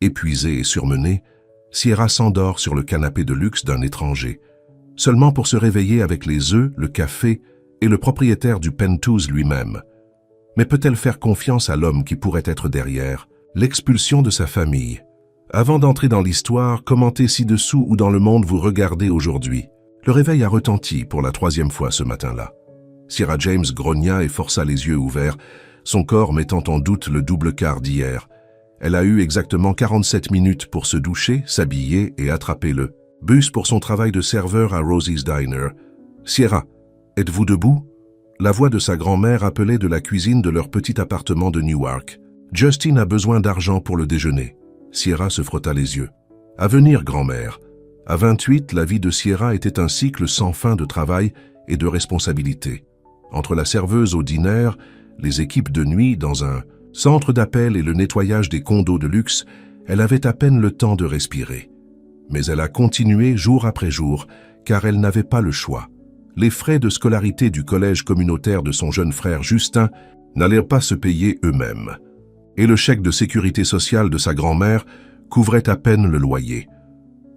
Épuisée et surmenée, Sierra s'endort sur le canapé de luxe d'un étranger, seulement pour se réveiller avec les œufs, le café et le propriétaire du penthouse lui-même. Mais peut-elle faire confiance à l'homme qui pourrait être derrière l'expulsion de sa famille? Avant d'entrer dans l'histoire, commentez ci-dessous où dans le monde vous regardez aujourd'hui. Le réveil a retenti pour la 3e fois ce matin-là. Sierra James grogna et força les yeux ouverts, son corps mettant en doute le double quart d'hier. Elle a eu exactement 47 minutes pour se doucher, s'habiller et attraper le bus pour son travail de serveur à Rosie's Diner. « Sierra, êtes-vous debout ?» La voix de sa grand-mère appelait de la cuisine de leur petit appartement de Newark. « Justin a besoin d'argent pour le déjeuner. » Sierra se frotta les yeux. « À venir, grand-mère. » À 28, la vie de Sierra était un cycle sans fin de travail et de responsabilités. Entre la serveuse au diner, les équipes de nuit dans un centre d'appel et le nettoyage des condos de luxe, elle avait à peine le temps de respirer. Mais elle a continué jour après jour, car elle n'avait pas le choix. Les frais de scolarité du collège communautaire de son jeune frère Justin n'allaient pas se payer eux-mêmes. Et le chèque de sécurité sociale de sa grand-mère couvrait à peine le loyer.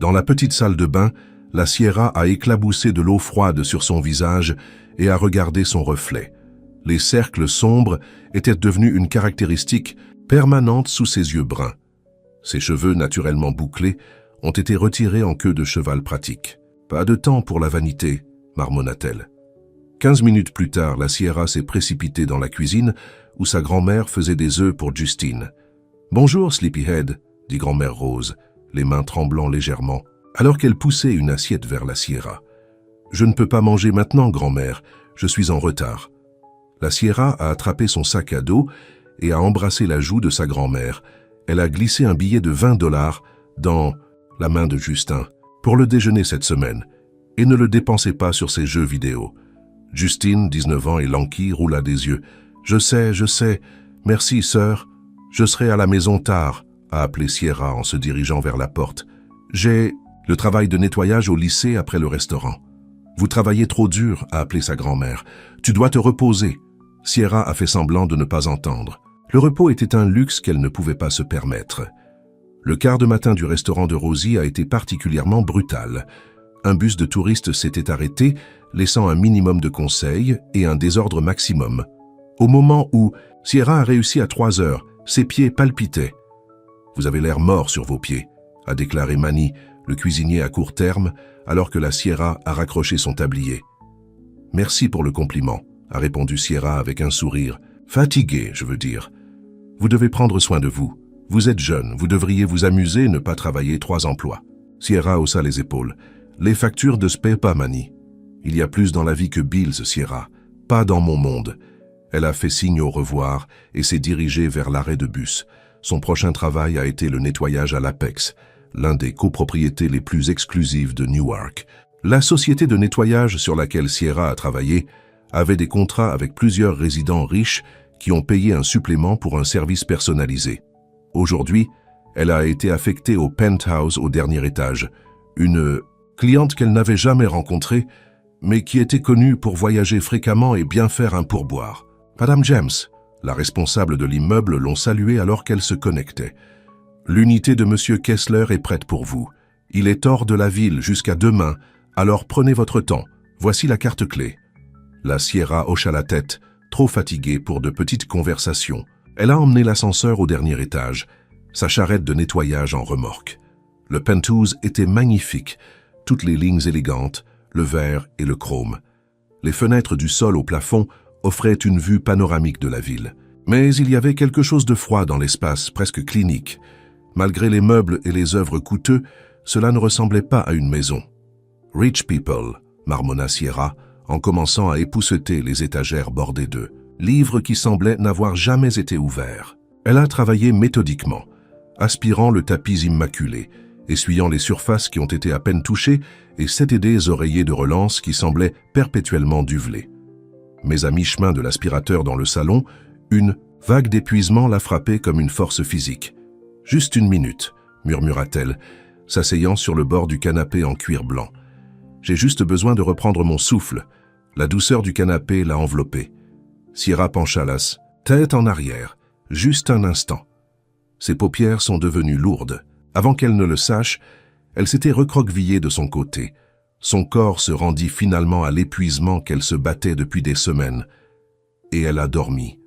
Dans la petite salle de bain, la Sierra a éclaboussé de l'eau froide sur son visage et a regardé son reflet. Les cercles sombres étaient devenus une caractéristique permanente sous ses yeux bruns. Ses cheveux naturellement bouclés ont été retirés en queue de cheval pratique. « Pas de temps pour la vanité », marmonna-t-elle. 15 minutes plus tard, la Sierra s'est précipitée dans la cuisine où sa grand-mère faisait des œufs pour Justine. « Bonjour, Sleepyhead », dit grand-mère Rose, les mains tremblant légèrement, alors qu'elle poussait une assiette vers la Sierra. « Je ne peux pas manger maintenant, grand-mère, je suis en retard. » La Sierra a attrapé son sac à dos et a embrassé la joue de sa grand-mère. Elle a glissé un billet de $20 dans la main de Justin pour le déjeuner cette semaine et ne le dépensez pas sur ses jeux vidéo. Justine, 19 ans et lanky, roula des yeux. « Je sais, merci sœur, je serai à la maison tard », a appelé Sierra en se dirigeant vers la porte. « J'ai le travail de nettoyage au lycée après le restaurant. »« Vous travaillez trop dur », a appelé sa grand-mère. « Tu dois te reposer. » Sierra a fait semblant de ne pas entendre. Le repos était un luxe qu'elle ne pouvait pas se permettre. Le quart de matin du restaurant de Rosie a été particulièrement brutal. Un bus de touristes s'était arrêté, laissant un minimum de conseils et un désordre maximum. Au moment où Sierra a réussi à 3 heures, ses pieds palpitaient. « Vous avez l'air mort sur vos pieds », a déclaré Manny, le cuisinier à court terme, alors que la Sierra a raccroché son tablier. « Merci pour le compliment », a répondu Sierra avec un sourire. « Fatigué, je veux dire. Vous devez prendre soin de vous. Vous êtes jeune, vous devriez vous amuser et ne pas travailler 3 emplois. » Sierra haussa les épaules. « Les factures ne se paient pas, Manny. Il y a plus dans la vie que Bills, Sierra. Pas dans mon monde. » Elle a fait signe au revoir et s'est dirigée vers l'arrêt de bus. Son prochain travail a été le nettoyage à l'Apex, l'un des copropriétés les plus exclusives de Newark. La société de nettoyage sur laquelle Sierra a travaillé avait des contrats avec plusieurs résidents riches qui ont payé un supplément pour un service personnalisé. Aujourd'hui, elle a été affectée au penthouse au dernier étage, une cliente qu'elle n'avait jamais rencontrée, mais qui était connue pour voyager fréquemment et bien faire un pourboire. Madame James, la responsable de l'immeuble, l'ont saluée alors qu'elle se connectait. « L'unité de Monsieur Kessler est prête pour vous. Il est hors de la ville jusqu'à demain, alors prenez votre temps. Voici la carte clé. » La Sierra hocha la tête, trop fatiguée pour de petites conversations. Elle a emmené l'ascenseur au dernier étage, sa charrette de nettoyage en remorque. Le penthouse était magnifique, toutes les lignes élégantes, le verre et le chrome. Les fenêtres du sol au plafond offraient une vue panoramique de la ville. Mais il y avait quelque chose de froid dans l'espace, presque clinique. Malgré les meubles et les œuvres coûteux, cela ne ressemblait pas à une maison. « Rich people », marmonna Sierra, en commençant à épousseter les étagères bordées d'œufs, livres qui semblaient n'avoir jamais été ouverts. Elle a travaillé méthodiquement, aspirant le tapis immaculé, essuyant les surfaces qui ont été à peine touchées et s'étaider oreillers de relance qui semblaient perpétuellement duvelés. Mais à mi-chemin de l'aspirateur dans le salon, une vague d'épuisement l'a frappée comme une force physique. « Juste 1 minute », murmura-t-elle, s'asseyant sur le bord du canapé en cuir blanc. « J'ai juste besoin de reprendre mon souffle. » La douceur du canapé l'a enveloppée. Sierra pencha la tête en arrière, juste un instant. Ses paupières sont devenues lourdes. Avant qu'elle ne le sache, elle s'était recroquevillée de son côté. Son corps se rendit finalement à l'épuisement qu'elle se battait depuis des semaines. Et elle a dormi.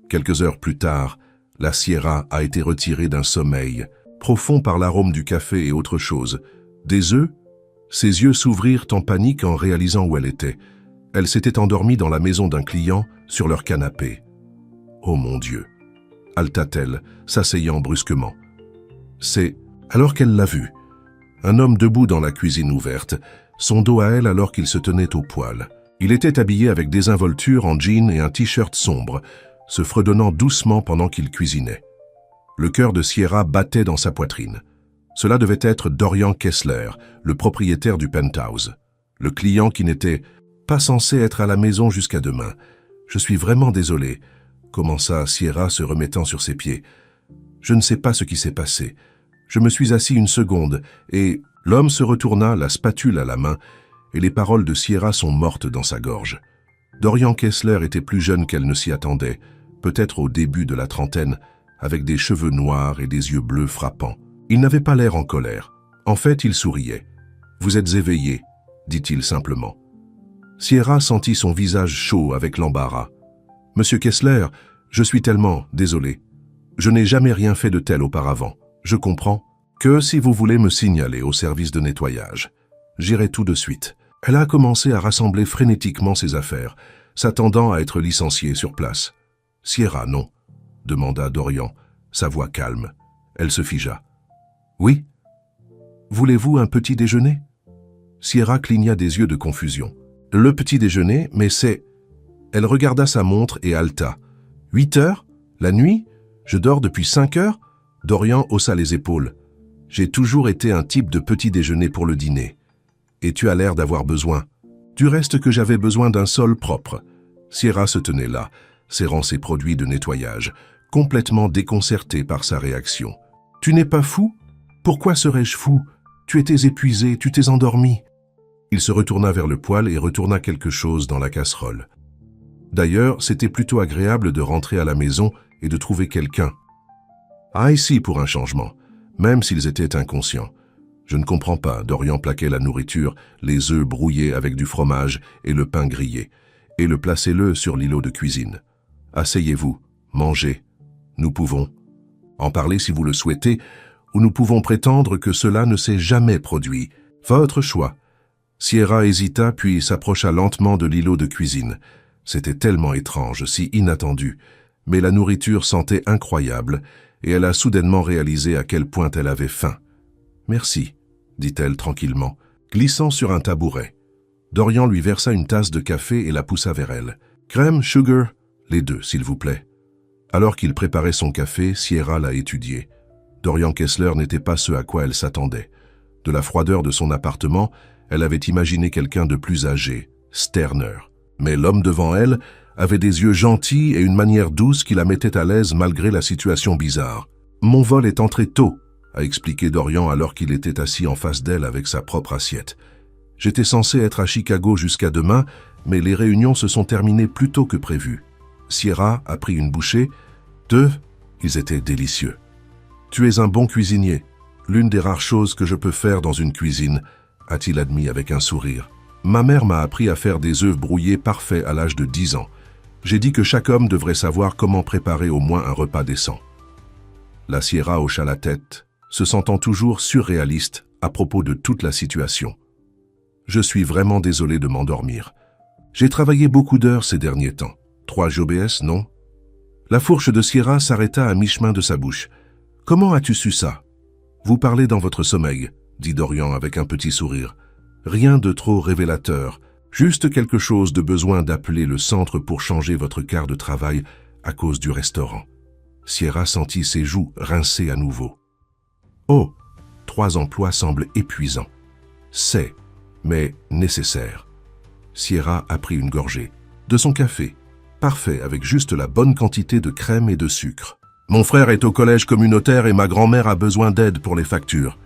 Quelques heures plus tard, la Sierra a été retirée d'un sommeil, profond par l'arôme du café et autre chose. Des œufs? Ses yeux s'ouvrirent en panique en réalisant où elle était. Elle s'était endormie dans la maison d'un client, sur leur canapé. Oh mon Dieu! Halta-t-elle, s'asseyant brusquement. C'est alors qu'elle l'a vu. Un homme debout dans la cuisine ouverte, son dos à elle alors qu'il se tenait au poêle. Il était habillé avec désinvolture en jean et un t-shirt sombre, se fredonnant doucement pendant qu'il cuisinait. Le cœur de Sierra battait dans sa poitrine. Cela devait être Dorian Kessler, le propriétaire du penthouse. Le client qui n'était pas censé être à la maison jusqu'à demain. « Je suis vraiment désolé », commença Sierra se remettant sur ses pieds. « Je ne sais pas ce qui s'est passé. Je me suis assis une seconde et l'homme se retourna, la spatule à la main, et les paroles de Sierra sont mortes dans sa gorge. Dorian Kessler était plus jeune qu'elle ne s'y attendait, peut-être au début de la trentaine, avec des cheveux noirs et des yeux bleus frappants. Il n'avait pas l'air en colère. En fait, il souriait. « Vous êtes éveillé », dit-il simplement. Sierra sentit son visage chaud avec l'embarras. « Monsieur Kessler, je suis tellement désolé. Je n'ai jamais rien fait de tel auparavant. Je comprends que si vous voulez me signaler au service de nettoyage, j'irai tout de suite. » Elle a commencé à rassembler frénétiquement ses affaires, s'attendant à être licenciée sur place. « Sierra, non ?» demanda Dorian, sa voix calme. Elle se figea. « Oui ? Voulez-vous un petit déjeuner ?» Sierra cligna des yeux de confusion. « Le petit déjeuner, mais c'est... » Elle regarda sa montre et haleta. « 8 heures ? La nuit ? Je dors depuis 5 heures ?» Dorian haussa les épaules. « J'ai toujours été un type de petit déjeuner pour le dîner. Et tu as l'air d'avoir besoin. Du reste que j'avais besoin d'un sol propre. » Sierra se tenait là, serrant ses produits de nettoyage, complètement déconcertée par sa réaction. « Tu n'es pas fou ? Pourquoi serais-je fou ? Tu étais épuisé, tu t'es endormi. » Il se retourna vers le poêle et retourna quelque chose dans la casserole. D'ailleurs, c'était plutôt agréable de rentrer à la maison et de trouver quelqu'un. Ah, ici pour un changement, même s'ils étaient inconscients. Je ne comprends pas, Dorian plaquait la nourriture, les œufs brouillés avec du fromage et le pain grillé, et le placez-le sur l'îlot de cuisine. Asseyez-vous, mangez. Nous pouvons en parler si vous le souhaitez, ou nous pouvons prétendre que cela ne s'est jamais produit. Votre choix. Sierra hésita puis s'approcha lentement de l'îlot de cuisine. C'était tellement étrange, si inattendu, mais la nourriture sentait incroyable, et elle a soudainement réalisé à quel point elle avait faim. « Merci », dit-elle tranquillement, glissant sur un tabouret. Dorian lui versa une tasse de café et la poussa vers elle. « Crème, sugar, les deux, s'il vous plaît. » Alors qu'il préparait son café, Sierra l'a étudié. Dorian Kessler n'était pas ce à quoi elle s'attendait. De la froideur de son appartement, elle avait imaginé quelqu'un de plus âgé, sterner. Mais l'homme devant elle avait des yeux gentils et une manière douce qui la mettait à l'aise malgré la situation bizarre. « Mon vol est entré tôt », a expliqué Dorian alors qu'il était assis en face d'elle avec sa propre assiette. « J'étais censé être à Chicago jusqu'à demain, mais les réunions se sont terminées plus tôt que prévu. » Sierra a pris une bouchée. Ils étaient délicieux. « Tu es un bon cuisinier, l'une des rares choses que je peux faire dans une cuisine, » a-t-il admis avec un sourire. « Ma mère m'a appris à faire des œufs brouillés parfaits à l'âge de 10 ans. J'ai dit que chaque homme devrait savoir comment préparer au moins un repas décent. » La Sierra hocha la tête, se sentant toujours surréaliste à propos de toute la situation. « Je suis vraiment désolé de m'endormir. J'ai travaillé beaucoup d'heures ces derniers temps. 3 JOBS, non ?» La fourche de Sierra s'arrêta à mi-chemin de sa bouche. « Comment as-tu su ça ?»« Vous parlez dans votre sommeil, » dit Dorian avec un petit sourire. « Rien de trop révélateur, juste quelque chose de besoin d'appeler le centre pour changer votre quart de travail à cause du restaurant. » Sierra sentit ses joues rincer à nouveau. « Oh, 3 emplois semblent épuisants. C'est, mais nécessaire. » Sierra a pris une gorgée. De son café, parfait avec juste la bonne quantité de crème et de sucre. « Mon frère est au collège communautaire et ma grand-mère a besoin d'aide pour les factures. »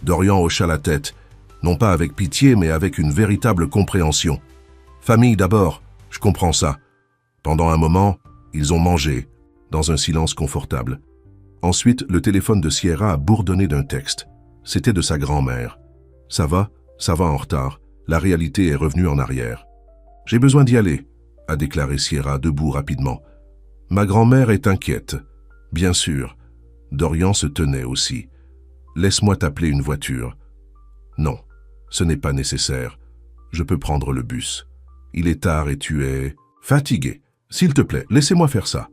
Dorian hocha la tête, non pas avec pitié mais avec une véritable compréhension. « Famille d'abord, je comprends ça. » Pendant un moment, ils ont mangé, dans un silence confortable. « Ensuite, le téléphone de Sierra a bourdonné d'un texte. C'était de sa grand-mère. « Ça va en retard. La réalité est revenue en arrière. »« J'ai besoin d'y aller, » a déclaré Sierra debout rapidement. « Ma grand-mère est inquiète. »« Bien sûr. » Dorian se tenait aussi. « Laisse-moi t'appeler une voiture. »« Non, ce n'est pas nécessaire. Je peux prendre le bus. Il est tard et tu es fatigué. S'il te plaît, laissez-moi faire ça. »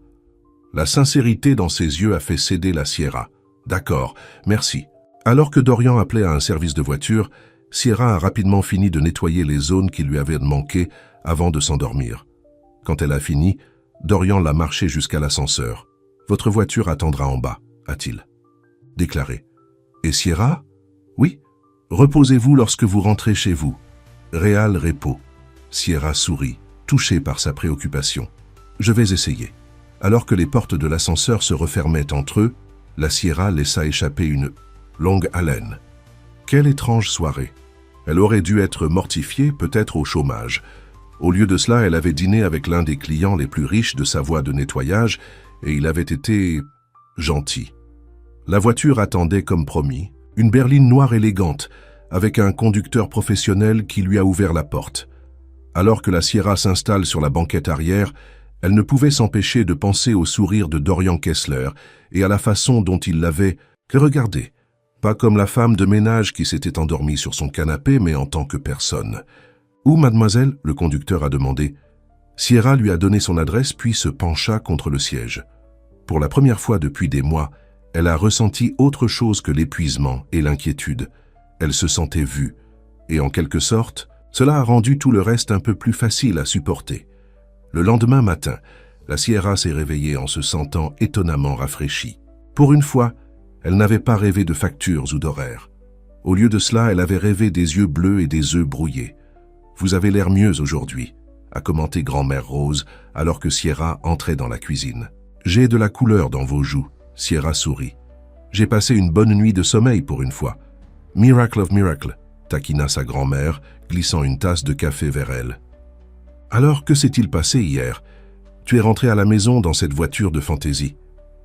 La sincérité dans ses yeux a fait céder la Sierra. « D'accord, merci. » Alors que Dorian appelait à un service de voiture, Sierra a rapidement fini de nettoyer les zones qui lui avaient manqué avant de s'endormir. Quand elle a fini, Dorian l'a marché jusqu'à l'ascenseur. « Votre voiture attendra en bas, » a-t-il déclaré. « Et Sierra ?»« Oui. Reposez-vous lorsque vous rentrez chez vous. » Réal Repo. Sierra sourit, touchée par sa préoccupation. « Je vais essayer. » Alors que les portes de l'ascenseur se refermaient entre eux, la Sierra laissa échapper une longue haleine. Quelle étrange soirée. Elle aurait dû être mortifiée, peut-être au chômage. Au lieu de cela, elle avait dîné avec l'un des clients les plus riches de sa voie de nettoyage et il avait été gentil. La voiture attendait comme promis, une berline noire élégante, avec un conducteur professionnel qui lui a ouvert la porte. Alors que la Sierra s'installe sur la banquette arrière, elle ne pouvait s'empêcher de penser au sourire de Dorian Kessler et à la façon dont il l'avait regardé. Pas comme la femme de ménage qui s'était endormie sur son canapé, mais en tant que personne. « Où, mademoiselle ?» le conducteur a demandé. Sierra lui a donné son adresse puis se pencha contre le siège. Pour la première fois depuis des mois, elle a ressenti autre chose que l'épuisement et l'inquiétude. Elle se sentait vue. Et en quelque sorte, cela a rendu tout le reste un peu plus facile à supporter. Le lendemain matin, la Sierra s'est réveillée en se sentant étonnamment rafraîchie. Pour une fois, elle n'avait pas rêvé de factures ou d'horaires. Au lieu de cela, elle avait rêvé des yeux bleus et des œufs brouillés. « Vous avez l'air mieux aujourd'hui », a commenté grand-mère Rose alors que Sierra entrait dans la cuisine. « J'ai de la couleur dans vos joues », Sierra sourit. « J'ai passé une bonne nuit de sommeil pour une fois. »« Miracle of miracle », taquina sa grand-mère, glissant une tasse de café vers elle. « Alors, que s'est-il passé hier? Tu es rentré à la maison dans cette voiture de fantaisie. »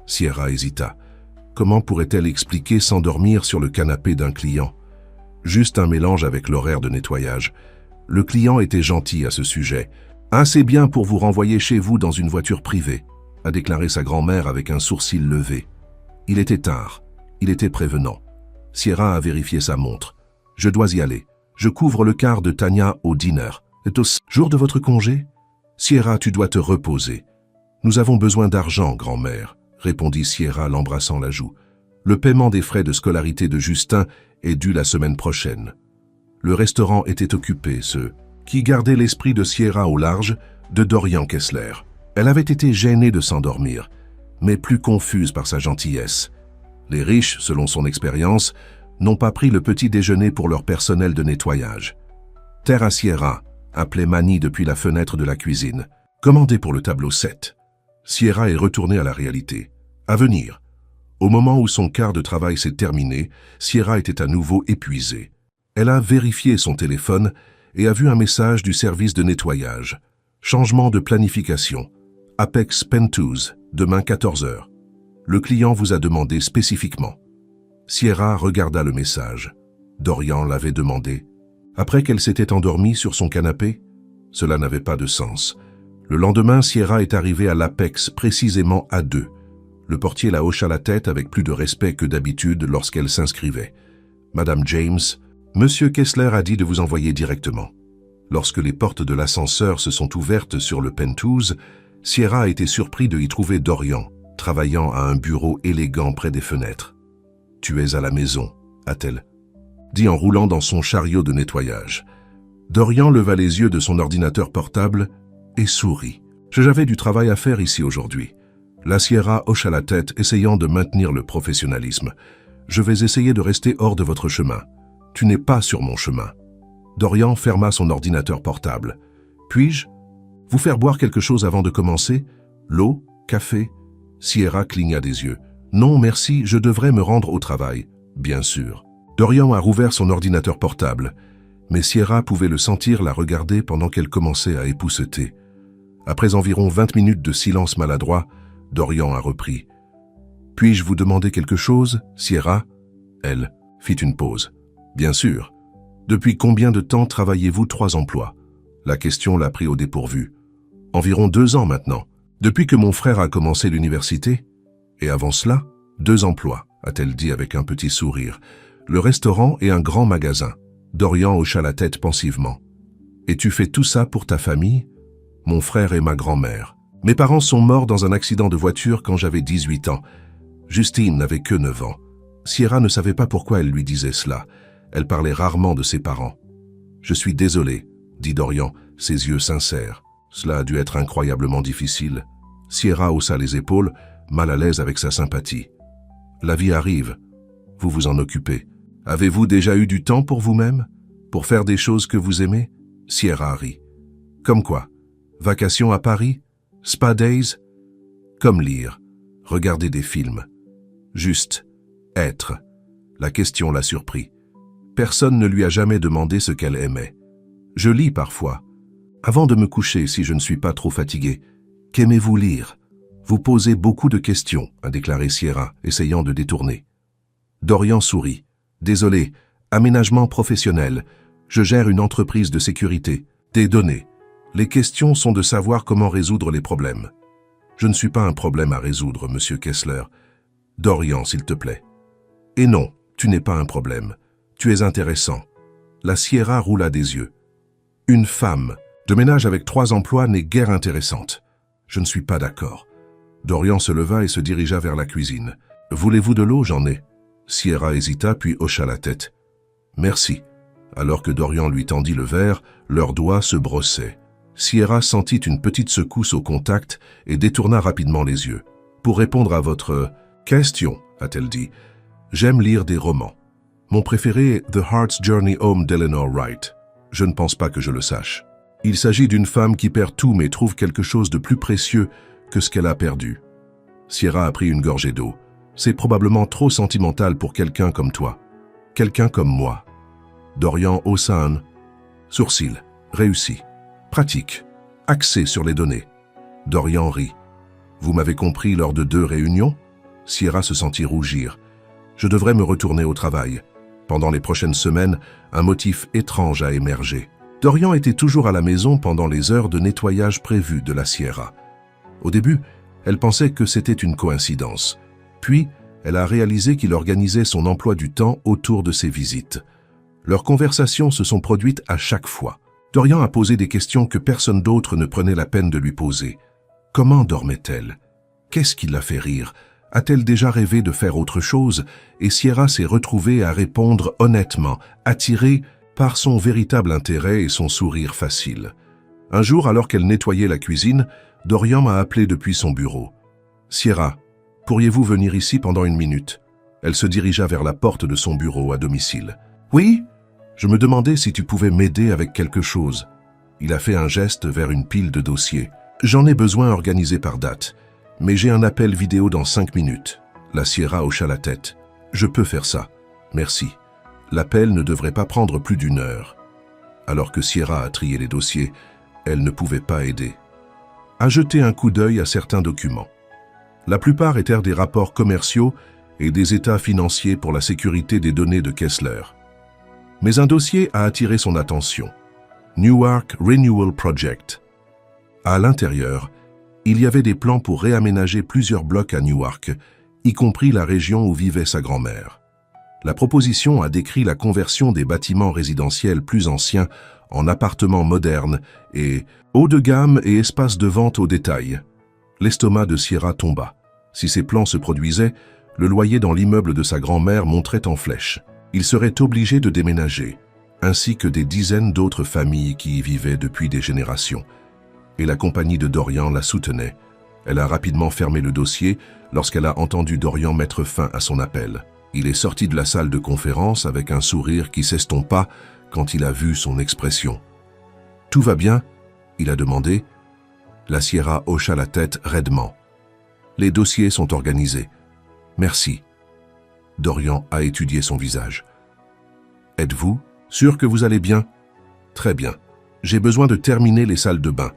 Sierra hésita. Comment pourrait-elle expliquer s'endormir sur le canapé d'un client? Juste un mélange avec l'horaire de nettoyage. Le client était gentil à ce sujet. « Assez bien pour vous renvoyer chez vous dans une voiture privée », a déclaré sa grand-mère avec un sourcil levé. Il était tard. Il était prévenant. Sierra a vérifié sa montre. « Je dois y aller. Je couvre le quart de Tania au dîner. C'est au jour de votre congé? Sierra, tu dois te reposer. Nous avons besoin d'argent, grand-mère, répondit Sierra l'embrassant la joue. Le paiement des frais de scolarité de Justin est dû la semaine prochaine. Le restaurant était occupé, qui gardait l'esprit de Sierra au large, de Dorian Kessler. Elle avait été gênée de s'endormir, mais plus confuse par sa gentillesse. Les riches, selon son expérience, n'ont pas pris le petit déjeuner pour leur personnel de nettoyage. « Terre à Sierra », appelait Manny depuis la fenêtre de la cuisine. « Commandez pour le tableau 7. » Sierra est retournée à la réalité. À venir. Au moment où son quart de travail s'est terminé, Sierra était à nouveau épuisée. Elle a vérifié son téléphone et a vu un message du service de nettoyage. Changement de planification. Apex Pentouz, demain 14h. Le client vous a demandé spécifiquement. Sierra regarda le message. Dorian l'avait demandé. Après qu'elle s'était endormie sur son canapé, cela n'avait pas de sens. Le lendemain, Sierra est arrivée à l'Apex précisément à 2. Le portier la hocha la tête avec plus de respect que d'habitude lorsqu'elle s'inscrivait. « Madame James, Monsieur Kessler a dit de vous envoyer directement. » Lorsque les portes de l'ascenseur se sont ouvertes sur le Pentouz, Sierra a été surpris de y trouver Dorian, travaillant à un bureau élégant près des fenêtres. « Tu es à la maison, a-t-elle dit en roulant dans son chariot de nettoyage. Dorian leva les yeux de son ordinateur portable et sourit. « J'avais du travail à faire ici aujourd'hui. » La Sierra hocha la tête, essayant de maintenir le professionnalisme. « Je vais essayer de rester hors de votre chemin. Tu n'es pas sur mon chemin. » Dorian ferma son ordinateur portable. « Puis-je vous faire boire quelque chose avant de commencer? L'eau? Café ?» Sierra cligna des yeux. « Non, merci, je devrais me rendre au travail. » « Bien sûr. » Dorian a rouvert son ordinateur portable, mais Sierra pouvait le sentir la regarder pendant qu'elle commençait à épousseter. Après environ 20 minutes de silence maladroit, Dorian a repris. « « Puis-je vous demander quelque chose, Sierra ?» Elle fit une pause. « Bien sûr. Depuis combien de temps travaillez-vous 3 emplois ?» La question l'a pris au dépourvu. « Environ 2 ans maintenant. Depuis que mon frère a commencé l'université. Et avant cela, 2 emplois, a-t-elle dit avec un petit sourire. Le restaurant et un grand magasin. » Dorian hocha la tête pensivement. « Et tu fais tout ça pour ta famille ?» Mon frère et ma grand-mère. Mes parents sont morts dans un accident de voiture quand j'avais 18 ans. Justine n'avait que 9 ans. Sierra ne savait pas pourquoi elle lui disait cela. Elle parlait rarement de ses parents. « Je suis désolé, » dit Dorian, ses yeux sincères. Cela a dû être incroyablement difficile. Sierra haussa les épaules, mal à l'aise avec sa sympathie. « La vie arrive. Vous vous en occupez. Avez-vous déjà eu du temps pour vous-même? Pour faire des choses que vous aimez ?» Sierra rit. « Comme quoi? Vacations à Paris? Spa days? Comme lire, regarder des films. Juste être. » La question l'a surpris. Personne ne lui a jamais demandé ce qu'elle aimait. « Je lis parfois. Avant de me coucher, si je ne suis pas trop fatigué. Qu'aimez-vous lire? Vous posez beaucoup de questions, » a déclaré Sierra, essayant de détourner. Dorian sourit. « Désolé, aménagement professionnel. Je gère une entreprise de sécurité. Des données. Les questions sont de savoir comment résoudre les problèmes. » « Je ne suis pas un problème à résoudre, monsieur Kessler. Dorian, s'il te plaît. »« Et non, tu n'es pas un problème. Tu es intéressant. » La Sierra roula des yeux. « Une femme de ménage avec 3 emplois n'est guère intéressante. » « Je ne suis pas d'accord. » Dorian se leva et se dirigea vers la cuisine. « Voulez-vous de l'eau? J'en ai. » Sierra hésita puis hocha la tête. « Merci. » Alors que Dorian lui tendit le verre, leurs doigts se brossaient. Sierra sentit une petite secousse au contact et détourna rapidement les yeux. « Pour répondre à votre question, » a-t-elle dit, « j'aime lire des romans. Mon préféré est The Heart's Journey Home d'Eleanor Wright. Je ne pense pas que je le sache. Il s'agit d'une femme qui perd tout mais trouve quelque chose de plus précieux que ce qu'elle a perdu. » Sierra a pris une gorgée d'eau. « C'est probablement trop sentimental pour quelqu'un comme toi. Quelqu'un comme moi. » Dorian haussa un sourcil. Réussi. Pratique. Axé sur les données. Dorian rit. « Vous m'avez compris lors de 2 réunions ?» Sierra se sentit rougir. « Je devrais me retourner au travail. Pendant les prochaines semaines, un motif étrange a émergé. » Dorian était toujours à la maison pendant les heures de nettoyage prévues de la Sierra. Au début, elle pensait que c'était une coïncidence. Puis, elle a réalisé qu'il organisait son emploi du temps autour de ses visites. Leurs conversations se sont produites à chaque fois. Dorian a posé des questions que personne d'autre ne prenait la peine de lui poser. Comment dormait-elle? Qu'est-ce qui l'a fait rire? A-t-elle déjà rêvé de faire autre chose? Et Sierra s'est retrouvée à répondre honnêtement, attirée par son véritable intérêt et son sourire facile. Un jour, alors qu'elle nettoyait la cuisine, Dorian m'a appelé depuis son bureau. « Sierra, pourriez-vous venir ici pendant 1 minute ?» Elle se dirigea vers la porte de son bureau à domicile. « Oui ?» Je me demandais si tu pouvais m'aider avec quelque chose. Il a fait un geste vers une pile de dossiers. « J'en ai besoin organisé par date, mais j'ai un appel vidéo dans 5 minutes. » La Sierra hocha la tête. « Je peux faire ça. Merci. » L'appel ne devrait pas prendre plus d'1 heure. Alors que Sierra a trié les dossiers, elle ne pouvait pas aider. A jeté un coup d'œil à certains documents. La plupart étaient des rapports commerciaux et des états financiers pour la sécurité des données de Kessler. Mais un dossier a attiré son attention. Newark Renewal Project. À l'intérieur, il y avait des plans pour réaménager plusieurs blocs à Newark, y compris la région où vivait sa grand-mère. La proposition a décrit la conversion des bâtiments résidentiels plus anciens en appartements modernes et haut de gamme et espaces de vente au détail. L'estomac de Sierra tomba. Si ces plans se produisaient, le loyer dans l'immeuble de sa grand-mère monterait en flèche. Il serait obligé de déménager, ainsi que des dizaines d'autres familles qui y vivaient depuis des générations. Et la compagnie de Dorian la soutenait. Elle a rapidement fermé le dossier lorsqu'elle a entendu Dorian mettre fin à son appel. Il est sorti de la salle de conférence avec un sourire qui s'estompa quand il a vu son expression. « Tout va bien ?» il a demandé. La Sierra hocha la tête raidement. « Les dossiers sont organisés. Merci. » Dorian a étudié son visage. « Êtes-vous sûr que vous allez bien ?»« Très bien. J'ai besoin de terminer les salles de bain. »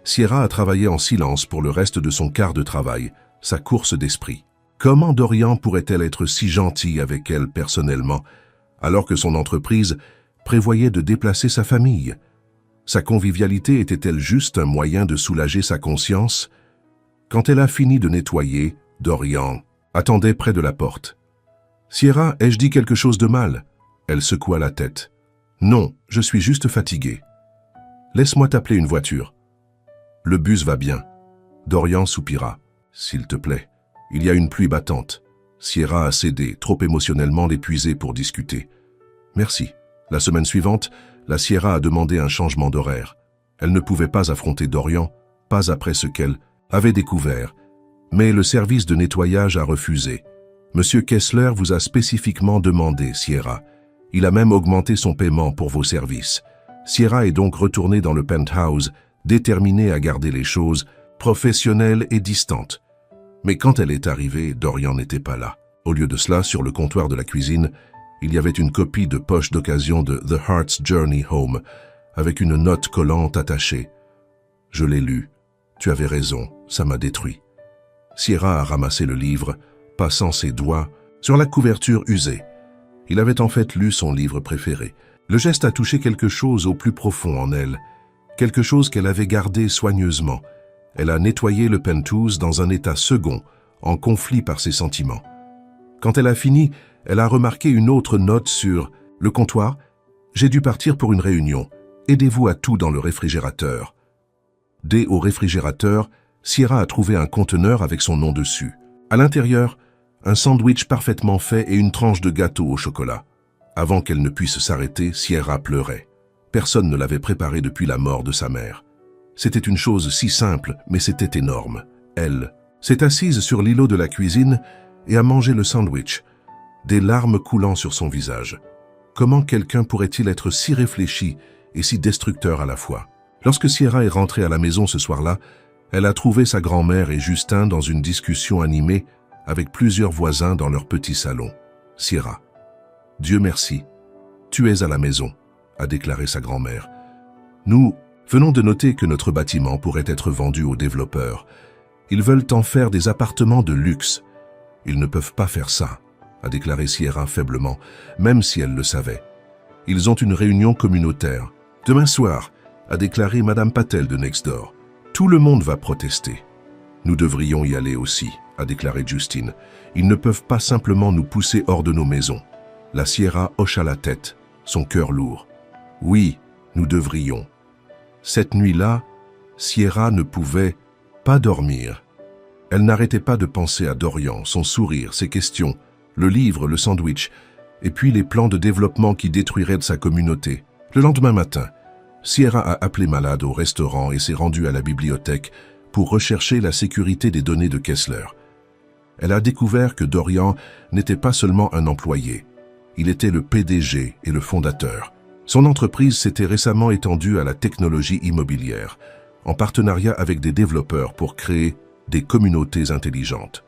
Sierra a travaillé en silence pour le reste de son quart de travail, sa course d'esprit. Comment Dorian pourrait-elle être si gentille avec elle personnellement, alors que son entreprise prévoyait de déplacer sa famille? Sa convivialité était-elle juste un moyen de soulager sa conscience? Quand elle a fini de nettoyer, Dorian attendait près de la porte. « Sierra, ai-je dit quelque chose de mal ?» Elle secoua la tête. « Non, je suis juste fatiguée. Laisse-moi t'appeler une voiture. » « Le bus va bien. » Dorian soupira. « S'il te plaît. » Il y a une pluie battante. Sierra a cédé, trop émotionnellement l'épuisée pour discuter. « Merci. » La semaine suivante, la Sierra a demandé un changement d'horaire. Elle ne pouvait pas affronter Dorian, pas après ce qu'elle avait découvert. Mais le service de nettoyage a refusé. « Monsieur Kessler vous a spécifiquement demandé, Sierra. Il a même augmenté son paiement pour vos services. » Sierra est donc retournée dans le penthouse, déterminée à garder les choses professionnelles et distantes. Mais quand elle est arrivée, Dorian n'était pas là. Au lieu de cela, sur le comptoir de la cuisine, il y avait une copie de poche d'occasion de The Heart's Journey Home, avec une note collante attachée. Je l'ai lu. Tu avais raison, ça m'a détruit. Sierra a ramassé le livre, passant ses doigts sur la couverture usée. Il avait en fait lu son livre préféré. Le geste a touché quelque chose au plus profond en elle, quelque chose qu'elle avait gardé soigneusement. Elle a nettoyé le penthouse dans un état second, en conflit par ses sentiments. Quand elle a fini, elle a remarqué une autre note sur le comptoir. « J'ai dû partir pour une réunion. Aidez-vous à tout dans le réfrigérateur. » Dès au réfrigérateur, Sierra a trouvé un conteneur avec son nom dessus. À l'intérieur, un sandwich parfaitement fait et une tranche de gâteau au chocolat. Avant qu'elle ne puisse s'arrêter, Sierra pleurait. Personne ne l'avait préparé depuis la mort de sa mère. C'était une chose si simple, mais c'était énorme. Elle s'est assise sur l'îlot de la cuisine et a mangé le sandwich, des larmes coulant sur son visage. Comment quelqu'un pourrait-il être si réfléchi et si destructeur à la fois? Lorsque Sierra est rentrée à la maison ce soir-là, elle a trouvé sa grand-mère et Justin dans une discussion animée avec plusieurs voisins dans leur petit salon. Sierra. « Dieu merci, tu es à la maison », a déclaré sa grand-mère. « Nous venons de noter que notre bâtiment pourrait être vendu aux développeurs. Ils veulent en faire des appartements de luxe. Ils ne peuvent pas faire ça, » a déclaré Sierra faiblement, même si elle le savait. « Ils ont une réunion communautaire. Demain soir, » a déclaré Madame Patel de Nextdoor. « Tout le monde va protester. »« Nous devrions y aller aussi, » a déclaré Justine. « Ils ne peuvent pas simplement nous pousser hors de nos maisons. » La Sierra hocha la tête, son cœur lourd. « Oui, nous devrions. » Cette nuit-là, Sierra ne pouvait pas dormir. Elle n'arrêtait pas de penser à Dorian, son sourire, ses questions, le livre, le sandwich, et puis les plans de développement qui détruiraient de sa communauté. Le lendemain matin, Sierra a appelé malade au restaurant et s'est rendue à la bibliothèque pour rechercher la sécurité des données de Kessler. Elle a découvert que Dorian n'était pas seulement un employé. Il était le PDG et le fondateur. Son entreprise s'était récemment étendue à la technologie immobilière, en partenariat avec des développeurs pour créer des communautés intelligentes.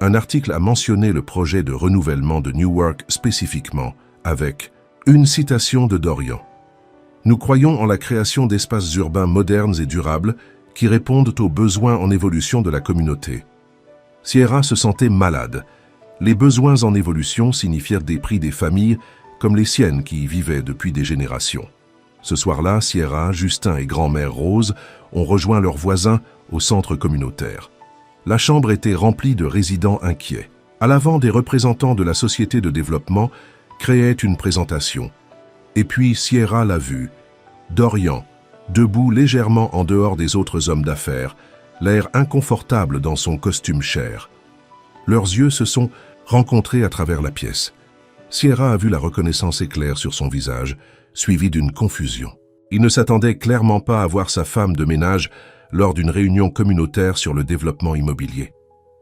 Un article a mentionné le projet de renouvellement de Newark spécifiquement, avec une citation de Dorian. « Nous croyons en la création d'espaces urbains modernes et durables qui répondent aux besoins en évolution de la communauté. » Sierra se sentait malade. Les besoins en évolution signifièrent des prix des familles comme les siennes qui y vivaient depuis des générations. Ce soir-là, Sierra, Justin et grand-mère Rose ont rejoint leurs voisins au centre communautaire. La chambre était remplie de résidents inquiets. À l'avant, des représentants de la société de développement créaient une présentation. Et puis Sierra l'a vu, Dorian, debout légèrement en dehors des autres hommes d'affaires, l'air inconfortable dans son costume cher. Leurs yeux se sont rencontrés à travers la pièce. Sierra a vu la reconnaissance éclair sur son visage, suivie d'une confusion. Il ne s'attendait clairement pas à voir sa femme de ménage lors d'une réunion communautaire sur le développement immobilier.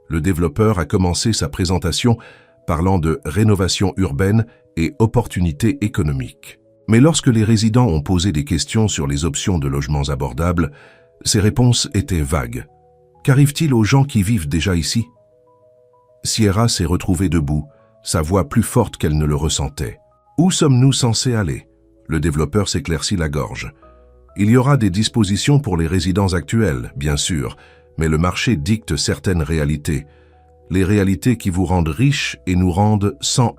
Le développeur a commencé sa présentation parlant de rénovation urbaine et opportunités économiques. Mais lorsque les résidents ont posé des questions sur les options de logements abordables, ses réponses étaient vagues. Qu'arrive-t-il aux gens qui vivent déjà ici? Sierra s'est retrouvée debout, sa voix plus forte qu'elle ne le ressentait. Où sommes-nous censés aller? Le développeur s'éclaircit la gorge. Il y aura des dispositions pour les résidents actuels, bien sûr, mais le marché dicte certaines réalités. les réalités qui vous rendent riches et nous rendent sans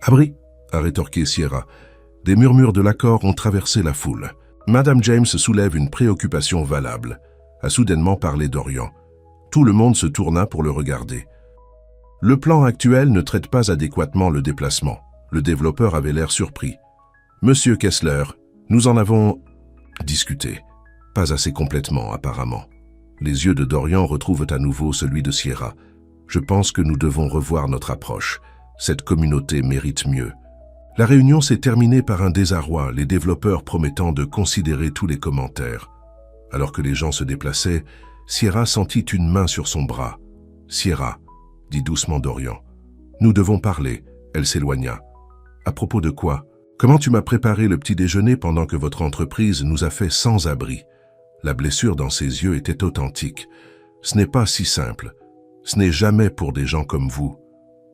abri, a rétorqué Sierra. Des murmures de l'accord ont traversé la foule. Madame James soulève une préoccupation valable, a soudainement parlé Dorian. Tout le monde se tourna pour le regarder. Le plan actuel ne traite pas adéquatement le déplacement. Le développeur avait l'air surpris. Monsieur Kessler, nous en avons discuté. Pas assez complètement, apparemment. Les yeux de Dorian retrouvent à nouveau celui de Sierra. Je pense que nous devons revoir notre approche. Cette communauté mérite mieux. La réunion s'est terminée par un désarroi, les développeurs promettant de considérer tous les commentaires. Alors que les gens se déplaçaient, Sierra sentit une main sur son bras. « Sierra », dit doucement Dorian. « Nous devons parler. » Elle s'éloigna. « À propos de quoi ? Comment tu m'as préparé le petit déjeuner pendant que votre entreprise nous a fait sans abri ?» La blessure dans ses yeux était authentique. « Ce n'est pas si simple. Ce n'est jamais pour des gens comme vous. »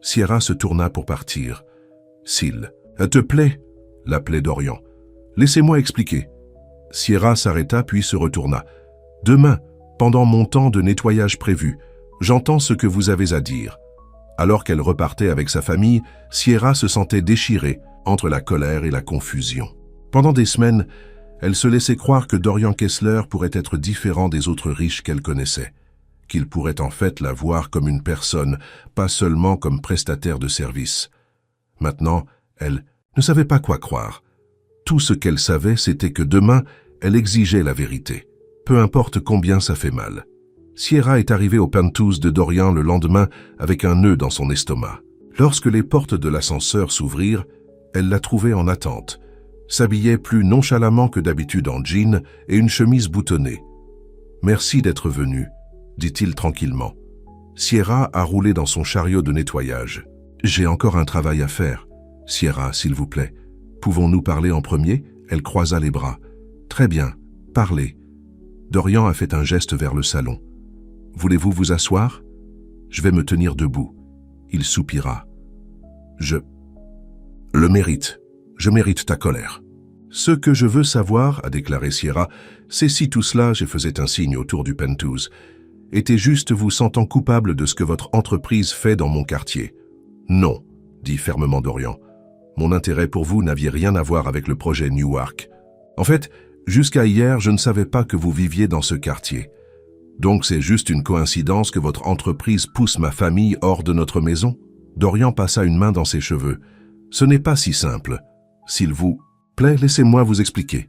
Sierra se tourna pour partir. « S'il te plaît ?» l'appelait Dorian. « Laissez-moi expliquer. » Sierra s'arrêta puis se retourna. « Demain, pendant mon temps de nettoyage prévu, j'entends ce que vous avez à dire. » Alors qu'elle repartait avec sa famille, Sierra se sentait déchirée entre la colère et la confusion. Pendant des semaines, elle se laissait croire que Dorian Kessler pourrait être différent des autres riches qu'elle connaissait, qu'il pourrait en fait la voir comme une personne, pas seulement comme prestataire de service. Maintenant, elle ne savait pas quoi croire. Tout ce qu'elle savait, c'était que demain, elle exigeait la vérité, peu importe combien ça fait mal. Sierra est arrivée au Penthouse de Dorian le lendemain avec un nœud dans son estomac. Lorsque les portes de l'ascenseur s'ouvrirent, elle l'a trouvée en attente, s'habillait plus nonchalamment que d'habitude en jean et une chemise boutonnée. « Merci d'être venu », dit-il tranquillement. Sierra a roulé dans son chariot de nettoyage. « J'ai encore un travail à faire. Sierra, s'il vous plaît. Pouvons-nous parler en premier ?» Elle croisa les bras. « Très bien, parlez. » Dorian a fait un geste vers le salon. « Voulez-vous vous asseoir ? Je vais me tenir debout. » Il soupira. « Je le mérite. Je mérite ta colère. » « Ce que je veux savoir, » a déclaré Sierra, « c'est si tout cela, » je faisais un signe autour du Penthouse, « était juste vous sentant coupable de ce que votre entreprise fait dans mon quartier. »« Non, » dit fermement Dorian. « Mon intérêt pour vous n'aviez rien à voir avec le projet Newark. En fait, jusqu'à hier, je ne savais pas que vous viviez dans ce quartier. Donc c'est juste une coïncidence que votre entreprise pousse ma famille hors de notre maison ?» Dorian passa une main dans ses cheveux. « Ce n'est pas si simple. S'il vous plaît, laissez-moi vous expliquer. »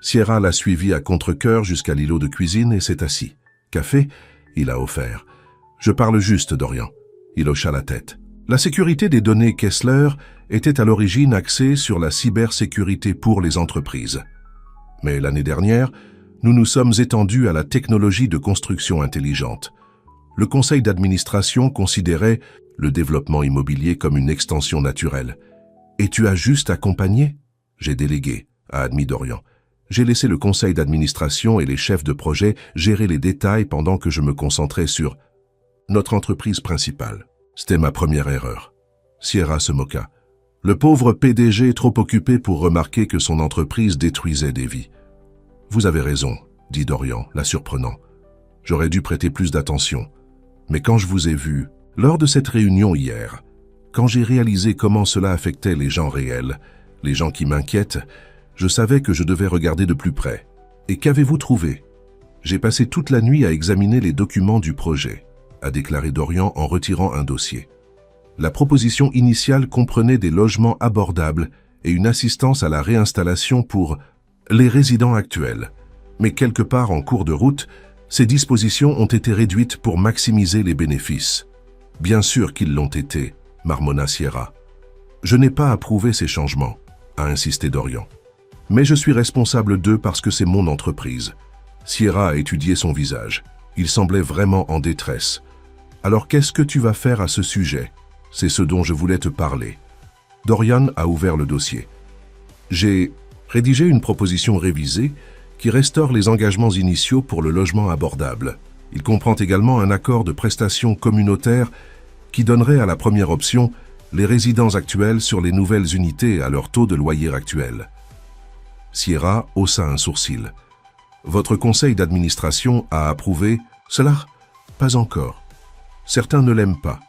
Sierra l'a suivi à contre-cœur jusqu'à l'îlot de cuisine et s'est assis. « Café ?» Il a offert. « Je parle juste, Dorian. » Il hocha la tête. La sécurité des données Kessler était à l'origine axée sur la cybersécurité pour les entreprises. Mais l'année dernière, nous nous sommes étendus à la technologie de construction intelligente. Le conseil d'administration considérait le développement immobilier comme une extension naturelle. « Et tu as juste accompagné ?» « J'ai délégué », a admis Dorian. « J'ai laissé le conseil d'administration et les chefs de projet gérer les détails pendant que je me concentrais sur notre entreprise principale. C'était ma première erreur. » Sierra se moqua. « Le pauvre PDG est trop occupé pour remarquer que son entreprise détruisait des vies. »« Vous avez raison, » dit Dorian, la surprenant. « J'aurais dû prêter plus d'attention. Mais quand je vous ai vu, lors de cette réunion hier, quand j'ai réalisé comment cela affectait les gens réels, les gens qui m'inquiètent, je savais que je devais regarder de plus près. Et qu'avez-vous trouvé ? J'ai passé toute la nuit à examiner les documents du projet, a déclaré Dorian en retirant un dossier. La proposition initiale comprenait des logements abordables et une assistance à la réinstallation pour les résidents actuels. Mais quelque part en cours de route, ces dispositions ont été réduites pour maximiser les bénéfices. Bien sûr qu'ils l'ont été, marmonna Sierra. Je n'ai pas approuvé ces changements, a insisté Dorian. Mais je suis responsable d'eux parce que c'est mon entreprise. Sierra a étudié son visage. Il semblait vraiment en détresse. Alors qu'est-ce que tu vas faire à ce sujet ? C'est ce dont je voulais te parler. Dorian a ouvert le dossier. J'ai rédigé une proposition révisée qui restaure les engagements initiaux pour le logement abordable. Il comprend également un accord de prestation communautaire qui donnerait à la première option les résidents actuels sur les nouvelles unités à leur taux de loyer actuel. Sierra haussa un sourcil. Votre conseil d'administration a approuvé cela ? Pas encore. Certains ne l'aiment pas.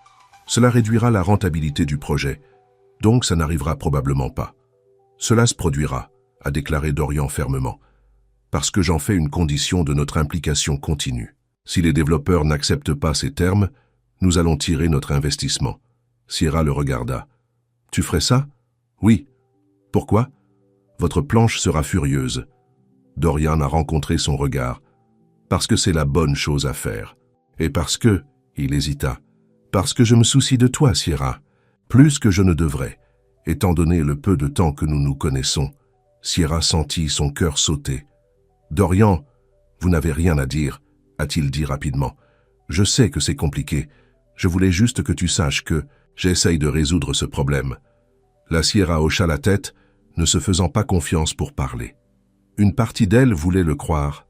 Cela réduira la rentabilité du projet, donc ça n'arrivera probablement pas. Cela se produira, a déclaré Dorian fermement, parce que j'en fais une condition de notre implication continue. Si les développeurs n'acceptent pas ces termes, nous allons tirer notre investissement. Sierra le regarda. Tu ferais ça? Oui. Pourquoi? Votre planche sera furieuse. Dorian a rencontré son regard. Parce que c'est la bonne chose à faire. Et parce que, il hésita, parce que je me soucie de toi, Sierra, plus que je ne devrais, étant donné le peu de temps que nous nous connaissons. Sierra sentit son cœur sauter. Dorian, vous n'avez rien à dire, a-t-il dit rapidement. Je sais que c'est compliqué. Je voulais juste que tu saches que j'essaye de résoudre ce problème. La Sierra hocha la tête, ne se faisant pas confiance pour parler. Une partie d'elle voulait le croire,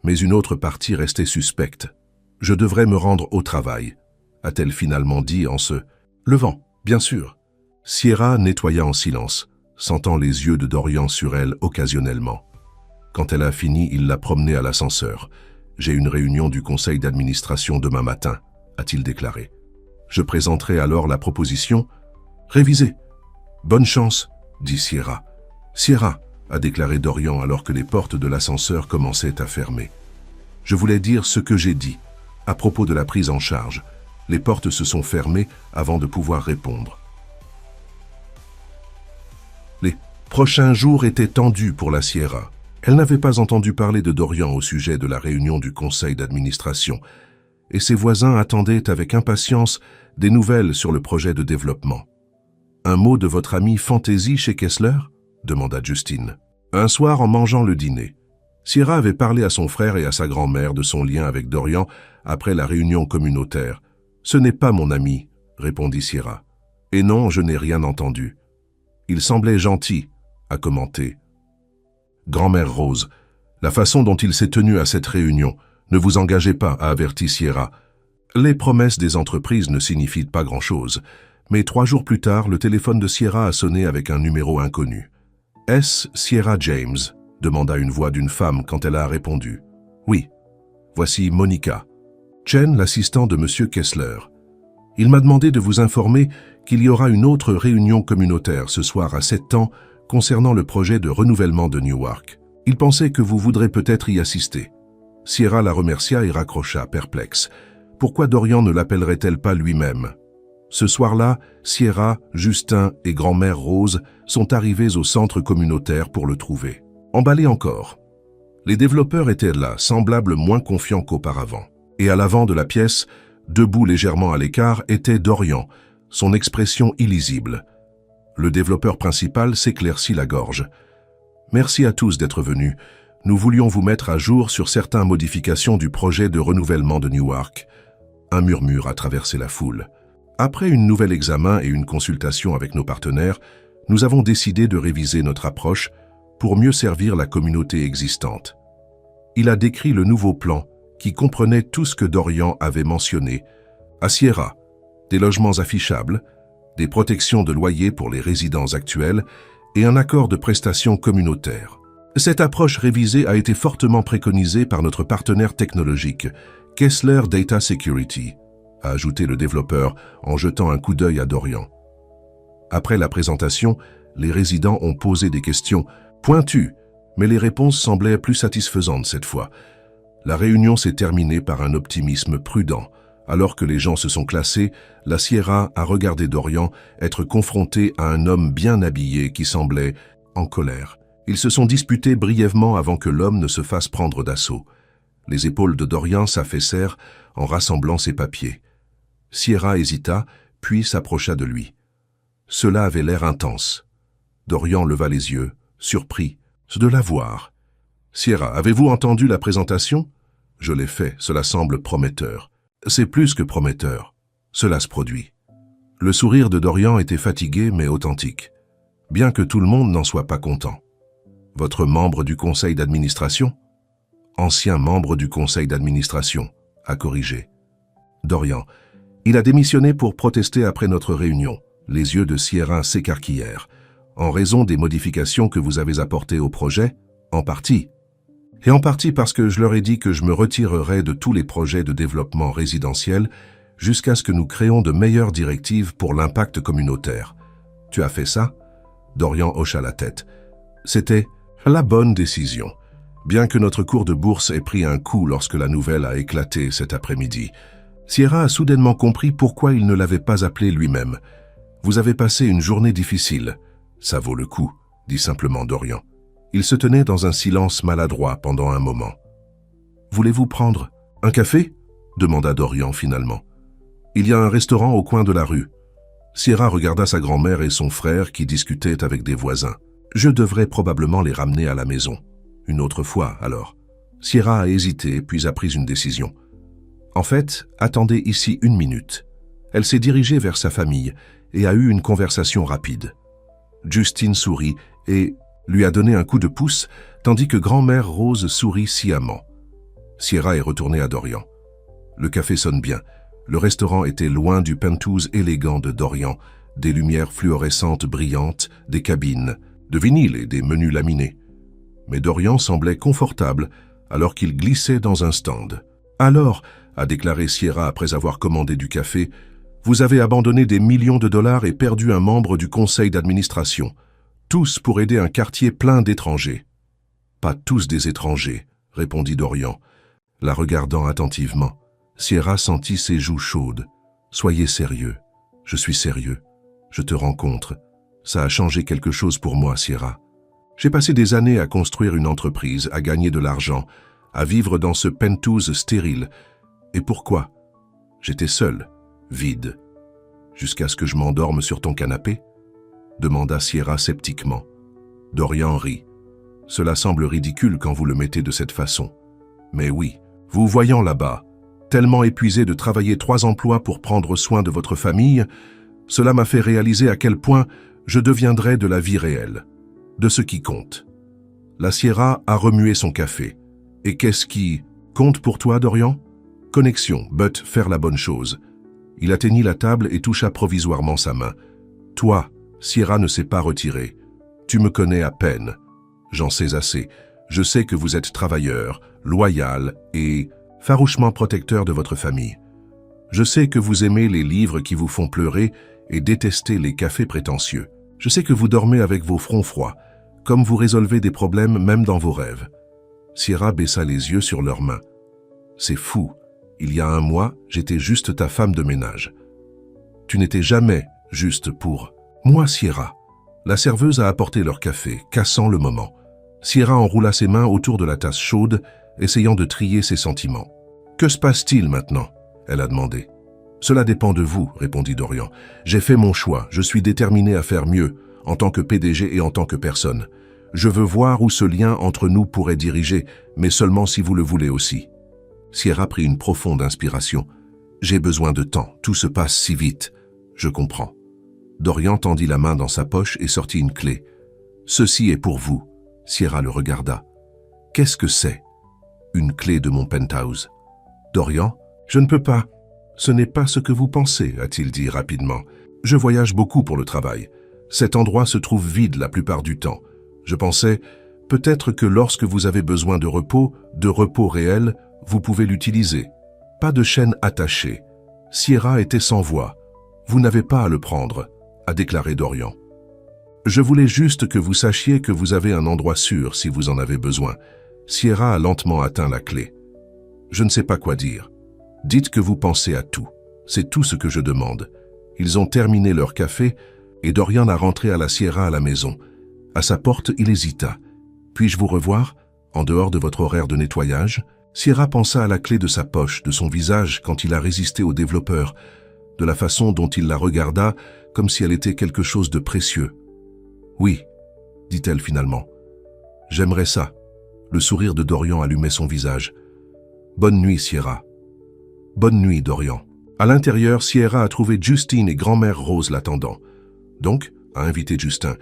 mais une autre partie restait suspecte. Je devrais me rendre au travail, a-t-elle finalement dit en se levant, bien sûr. Sierra nettoya en silence, sentant les yeux de Dorian sur elle occasionnellement. Quand elle a fini, il l'a promenée à l'ascenseur. J'ai une réunion du conseil d'administration demain matin, a-t-il déclaré. Je présenterai alors la proposition. Révisez. Bonne chance, dit Sierra. Sierra, a déclaré Dorian alors que les portes de l'ascenseur commençaient à fermer. Je voulais dire ce que j'ai dit. À propos de la prise en charge, les portes se sont fermées avant de pouvoir répondre. Les prochains jours étaient tendus pour la Sierra. Elle n'avait pas entendu parler de Dorian au sujet de la réunion du conseil d'administration, et ses voisins attendaient avec impatience des nouvelles sur le projet de développement. Un mot de votre ami Fantaisie chez Kessler? Demanda Justine. Un soir, en mangeant le dîner, Sierra avait parlé à son frère et à sa grand-mère de son lien avec Dorian après la réunion communautaire. « Ce n'est pas mon ami, » répondit Sierra. « Et non, je n'ai rien entendu. »« Il semblait gentil, » a commenté. « Grand-mère Rose, la façon dont il s'est tenu à cette réunion, ne vous engagez pas, a averti Sierra. Les promesses des entreprises ne signifient pas grand-chose, mais 3 jours plus tard, le téléphone de Sierra a sonné avec un numéro inconnu. « Est-ce Sierra James ?» demanda une voix d'une femme quand elle a répondu. « Oui. Voici Monica. Chen, l'assistant de M. Kessler. Il m'a demandé de vous informer qu'il y aura une autre réunion communautaire ce soir à 7 ans concernant le projet de renouvellement de Newark. Il pensait que vous voudrez peut-être y assister. » Sierra la remercia et raccrocha, perplexe. Pourquoi Dorian ne l'appellerait-elle pas lui-même? Ce soir-là, Sierra, Justin et grand-mère Rose sont arrivés au centre communautaire pour le trouver. Emballé encore. Les développeurs étaient là, semblables moins confiants qu'auparavant. Et à l'avant de la pièce, debout légèrement à l'écart, était Dorian, son expression illisible. Le développeur principal s'éclaircit la gorge. « Merci à tous d'être venus. Nous voulions vous mettre à jour sur certaines modifications du projet de renouvellement de Newark. » Un murmure a traversé la foule. Après un nouvel examen et une consultation avec nos partenaires, nous avons décidé de réviser notre approche pour mieux servir la communauté existante. Il a décrit le nouveau plan qui comprenait tout ce que Dorian avait mentionné. À Sierra, des logements affichables, des protections de loyer pour les résidents actuels et un accord de prestations communautaires. Cette approche révisée a été fortement préconisée par notre partenaire technologique, Kessler Data Security, a ajouté le développeur en jetant un coup d'œil à Dorian. Après la présentation, les résidents ont posé des questions pointues, mais les réponses semblaient plus satisfaisantes cette fois. La réunion s'est terminée par un optimisme prudent. Alors que les gens se sont classés, la Sierra a regardé Dorian être confronté à un homme bien habillé qui semblait en colère. Ils se sont disputés brièvement avant que l'homme ne se fasse prendre d'assaut. Les épaules de Dorian s'affaissèrent en rassemblant ses papiers. Sierra hésita, puis s'approcha de lui. Cela avait l'air intense. Dorian leva les yeux, surpris de la voir. « Sierra, avez-vous entendu la présentation ?»« Je l'ai fait, cela semble prometteur. » « C'est plus que prometteur. Cela se produit. » Le sourire de Dorian était fatigué mais authentique, bien que tout le monde n'en soit pas content. « Votre membre du conseil d'administration ?»« Ancien membre du conseil d'administration, » a corrigé. Dorian. « Il a démissionné pour protester après notre réunion. » Les yeux de Sierra s'écarquillèrent. « En raison des modifications que vous avez apportées au projet ?»« En partie. » Et en partie parce que je leur ai dit que je me retirerais de tous les projets de développement résidentiel jusqu'à ce que nous créions de meilleures directives pour l'impact communautaire. Tu as fait ça? Dorian hocha la tête. C'était la bonne décision, bien que notre cours de bourse ait pris un coup lorsque la nouvelle a éclaté cet après-midi. Sierra a soudainement compris pourquoi il ne l'avait pas appelé lui-même. Vous avez passé une journée difficile. Ça vaut le coup, dit simplement Dorian. Il se tenait dans un silence maladroit pendant un moment. Voulez-vous prendre un café? Demanda Dorian finalement. Il y a un restaurant au coin de la rue. Sierra regarda sa grand-mère et son frère qui discutaient avec des voisins. Je devrais probablement les ramener à la maison. Une autre fois, alors. Sierra a hésité, puis a pris une décision. En fait, attendez ici 1 minute. Elle s'est dirigée vers sa famille et a eu une conversation rapide. Justine sourit et lui a donné un coup de pouce, tandis que grand-mère Rose sourit sciemment. Sierra est retournée à Dorian. Le café sonne bien. Le restaurant était loin du penthouse élégant de Dorian, des lumières fluorescentes brillantes, des cabines, de vinyle et des menus laminés. Mais Dorian semblait confortable alors qu'il glissait dans un stand. « Alors, a déclaré Sierra après avoir commandé du café, vous avez abandonné des millions de dollars et perdu un membre du conseil d'administration. Tous pour aider un quartier plein d'étrangers. »« Pas tous des étrangers, » répondit Dorian, la regardant attentivement. Sierra sentit ses joues chaudes. « Soyez sérieux. Je suis sérieux. Je te rencontre. Ça a changé quelque chose pour moi, Sierra. J'ai passé des années à construire une entreprise, à gagner de l'argent, à vivre dans ce penthouse stérile. Et pourquoi? J'étais seul, vide. Jusqu'à ce que je m'endorme sur ton canapé? Demanda Sierra sceptiquement. Dorian rit. Cela semble ridicule quand vous le mettez de cette façon. Mais oui, vous voyant là-bas, tellement épuisé de travailler 3 emplois pour prendre soin de votre famille, cela m'a fait réaliser à quel point je deviendrais de la vie réelle, de ce qui compte. La Sierra a remué son café. Et qu'est-ce qui compte pour toi, Dorian? Connexion, but faire la bonne chose. Il atteignit la table et toucha provisoirement sa main. Toi, Sierra ne s'est pas retiré. Tu me connais à peine. J'en sais assez. Je sais que vous êtes travailleur, loyal et farouchement protecteur de votre famille. Je sais que vous aimez les livres qui vous font pleurer et détestez les cafés prétentieux. Je sais que vous dormez avec vos fronts froids, comme vous résolvez des problèmes même dans vos rêves. Sierra baissa les yeux sur leurs mains. C'est fou. Il y a 1 mois, j'étais juste ta femme de ménage. Tu n'étais jamais juste pour moi, Sierra. La serveuse a apporté leur café, cassant le moment. Sierra enroula ses mains autour de la tasse chaude, essayant de trier ses sentiments. « Que se passe-t-il maintenant ?» elle a demandé. « Cela dépend de vous, » répondit Dorian. « J'ai fait mon choix, je suis déterminé à faire mieux, en tant que PDG et en tant que personne. Je veux voir où ce lien entre nous pourrait diriger, mais seulement si vous le voulez aussi. » Sierra prit une profonde inspiration. « J'ai besoin de temps, tout se passe si vite. Je comprends. » Dorian tendit la main dans sa poche et sortit une clé. « Ceci est pour vous. » Sierra le regarda. « Qu'est-ce que c'est ?»« Une clé de mon penthouse. » Dorian, « Je ne peux pas. Ce n'est pas ce que vous pensez, a-t-il dit rapidement. Je voyage beaucoup pour le travail. Cet endroit se trouve vide la plupart du temps. Je pensais, peut-être que lorsque vous avez besoin de repos réel, vous pouvez l'utiliser. Pas de chaîne attachée. Sierra était sans voix. Vous n'avez pas à le prendre, a déclaré Dorian. Je voulais juste que vous sachiez que vous avez un endroit sûr si vous en avez besoin. Sierra a lentement atteint la clé. Je ne sais pas quoi dire. Dites que vous pensez à tout. C'est tout ce que je demande. Ils ont terminé leur café et Dorian a rentré à la Sierra à la maison. À sa porte, il hésita. Puis-je vous revoir, en dehors de votre horaire de nettoyage? Sierra pensa à la clé de sa poche, de son visage quand il a résisté au développeur, de la façon dont il la regarda comme si elle était quelque chose de précieux. Oui, dit-elle finalement. J'aimerais ça. Le sourire de Dorian allumait son visage. Bonne nuit, Sierra. Bonne nuit, Dorian. À l'intérieur, Sierra a trouvé Justine et grand-mère Rose l'attendant. Donc, a invité Justin,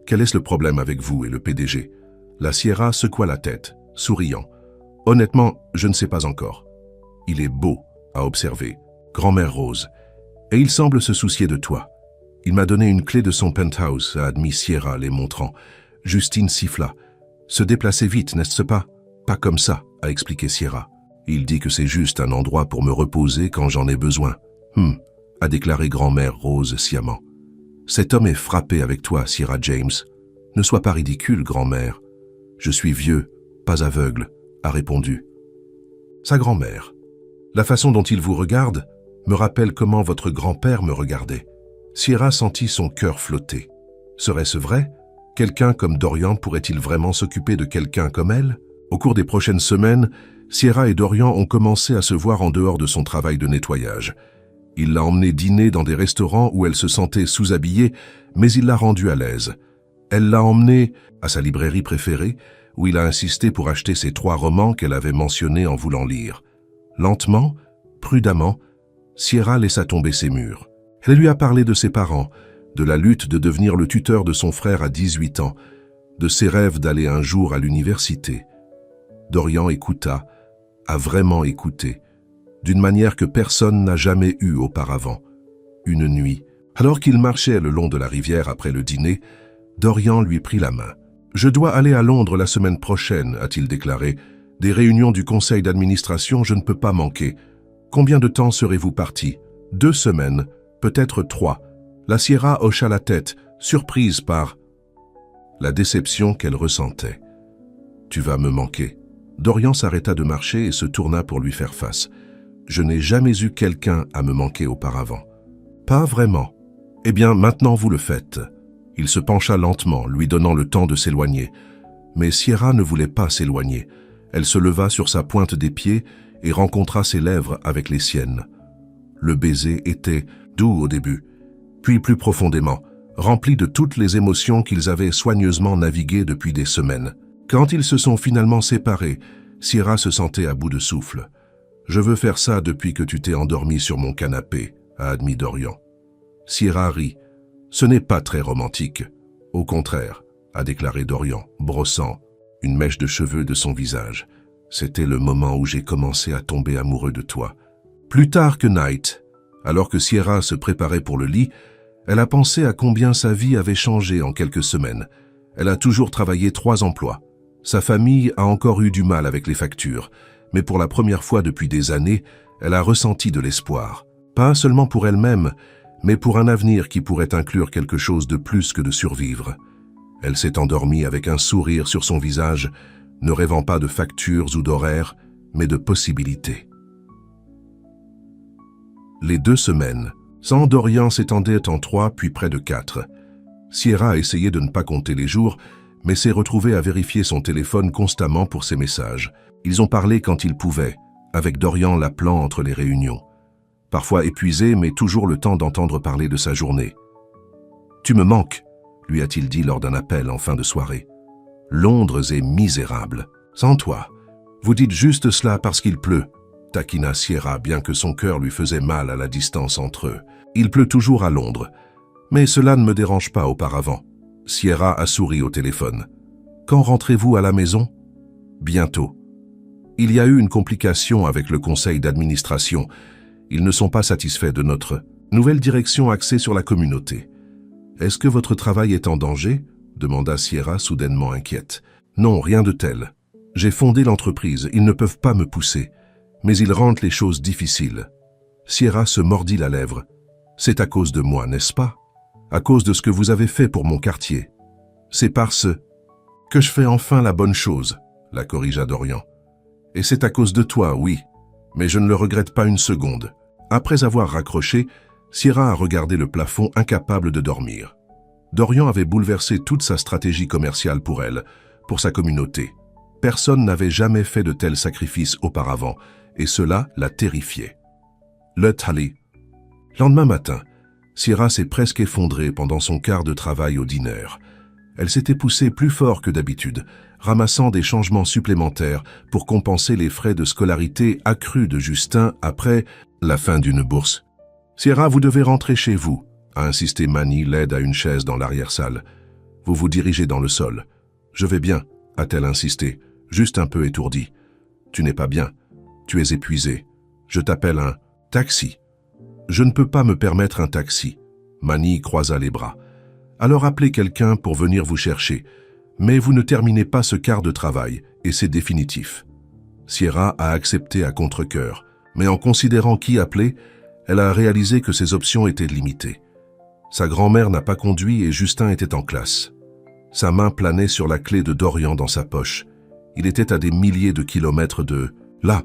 quel est le problème avec vous et le PDG? La Sierra secoua la tête, souriant. Honnêtement, je ne sais pas encore. Il est beau, a observé, grand-mère Rose, et il semble se soucier de toi. Il m'a donné une clé de son penthouse, a admis Sierra, les montrant. Justine siffla. Se déplacer vite, n'est-ce pas? Pas comme ça, a expliqué Sierra. Il dit que c'est juste un endroit pour me reposer quand j'en ai besoin. A déclaré grand-mère Rose sciemment. Cet homme est frappé avec toi, Sierra James. Ne sois pas ridicule, grand-mère. Je suis vieux, pas aveugle, a répondu. Sa grand-mère. La façon dont il vous regarde me rappelle comment votre grand-père me regardait. Sierra sentit son cœur flotter. Serait-ce vrai? Quelqu'un comme Dorian pourrait-il vraiment s'occuper de quelqu'un comme elle? Au cours des prochaines semaines, Sierra et Dorian ont commencé à se voir en dehors de son travail de nettoyage. Il l'a emmenée dîner dans des restaurants où elle se sentait sous-habillée, mais il l'a rendue à l'aise. Elle l'a emmenée à sa librairie préférée, où il a insisté pour acheter ses 3 romans qu'elle avait mentionnés en voulant lire. Lentement, prudemment, Sierra laissa tomber ses murs. Elle lui a parlé de ses parents, de la lutte de devenir le tuteur de son frère à 18 ans, de ses rêves d'aller un jour à l'université. Dorian écouta, a vraiment écouté, d'une manière que personne n'a jamais eue auparavant. Une nuit, alors qu'il marchait le long de la rivière après le dîner, Dorian lui prit la main. « Je dois aller à Londres la semaine prochaine », a-t-il déclaré. « Des réunions du conseil d'administration, je ne peux pas manquer. Combien de temps serez-vous parti? 2 semaines, peut-être 3. La Sierra hocha la tête, surprise par la déception qu'elle ressentait. « Tu vas me manquer. » Dorian s'arrêta de marcher et se tourna pour lui faire face. « Je n'ai jamais eu quelqu'un à me manquer auparavant. »« Pas vraiment. Eh bien, maintenant vous le faites. » Il se pencha lentement, lui donnant le temps de s'éloigner. Mais Sierra ne voulait pas s'éloigner. Elle se leva sur sa pointe des pieds et rencontra ses lèvres avec les siennes. Le baiser était doux au début, puis plus profondément, rempli de toutes les émotions qu'ils avaient soigneusement naviguées depuis des semaines. Quand ils se sont finalement séparés, Sierra se sentait à bout de souffle. « Je veux faire ça depuis que tu t'es endormi sur mon canapé », a admis Dorian. Sierra rit. « Ce n'est pas très romantique. Au contraire », a déclaré Dorian, brossant une mèche de cheveux de son visage. « C'était le moment où j'ai commencé à tomber amoureux de toi. » Plus tard que Night, alors que Sierra se préparait pour le lit, elle a pensé à combien sa vie avait changé en quelques semaines. Elle a toujours travaillé 3 emplois. Sa famille a encore eu du mal avec les factures, mais pour la première fois depuis des années, elle a ressenti de l'espoir. Pas seulement pour elle-même, mais pour un avenir qui pourrait inclure quelque chose de plus que de survivre. Elle s'est endormie avec un sourire sur son visage, ne rêvant pas de factures ou d'horaires, mais de possibilités. Les 2 semaines, sans Dorian s'étendaient en 3 puis près de 4. Sierra a essayé de ne pas compter les jours, mais s'est retrouvée à vérifier son téléphone constamment pour ses messages. Ils ont parlé quand ils pouvaient, avec Dorian l'appelant entre les réunions. Parfois épuisé, mais toujours le temps d'entendre parler de sa journée. « Tu me manques », lui a-t-il dit lors d'un appel en fin de soirée. « Londres est misérable. Sans toi. Vous dites juste cela parce qu'il pleut », taquina Sierra, bien que son cœur lui faisait mal à la distance entre eux. « Il pleut toujours à Londres. Mais cela ne me dérange pas auparavant. » Sierra a souri au téléphone. « Quand rentrez-vous à la maison ?»« Bientôt. » Il y a eu une complication avec le conseil d'administration. Ils ne sont pas satisfaits de notre nouvelle direction axée sur la communauté. « Est-ce que votre travail est en danger ?» demanda Sierra soudainement inquiète. « Non, rien de tel. J'ai fondé l'entreprise, ils ne peuvent pas me pousser. Mais ils rendent les choses difficiles. » Sierra se mordit la lèvre. « C'est à cause de moi, n'est-ce pas? À cause de ce que vous avez fait pour mon quartier. C'est parce que je fais enfin la bonne chose, » la corrigea Dorian. « Et c'est à cause de toi, oui, mais je ne le regrette pas une seconde. » Après avoir raccroché, Sierra a regardé le plafond, incapable de dormir. Dorian avait bouleversé toute sa stratégie commerciale pour elle, pour sa communauté. Personne n'avait jamais fait de tels sacrifices auparavant, et cela la terrifiait. Le Tally. Lendemain matin, Sierra s'est presque effondrée pendant son quart de travail au dîner. Elle s'était poussée plus fort que d'habitude, ramassant des changements supplémentaires pour compenser les frais de scolarité accrus de Justin après la fin d'une bourse. « Sierra, vous devez rentrer chez vous », a insisté Manny, l'aide à une chaise dans l'arrière-salle. « Vous vous dirigez dans le sol. »« Je vais bien », a-t-elle insisté, juste un peu étourdie. « Tu n'es pas bien. Tu es épuisé. Je t'appelle un taxi. »« Je ne peux pas me permettre un taxi. » Manny croisa les bras. « Alors appelez quelqu'un pour venir vous chercher. Mais vous ne terminez pas ce quart de travail, et c'est définitif. » Sierra a accepté à contre-cœur, mais en considérant qui appeler, Elle a réalisé que ses options étaient limitées. Sa grand-mère n'a pas conduit et Justin était en classe. Sa main planait sur la clé de Dorian dans sa poche. Il était à des milliers de kilomètres de là.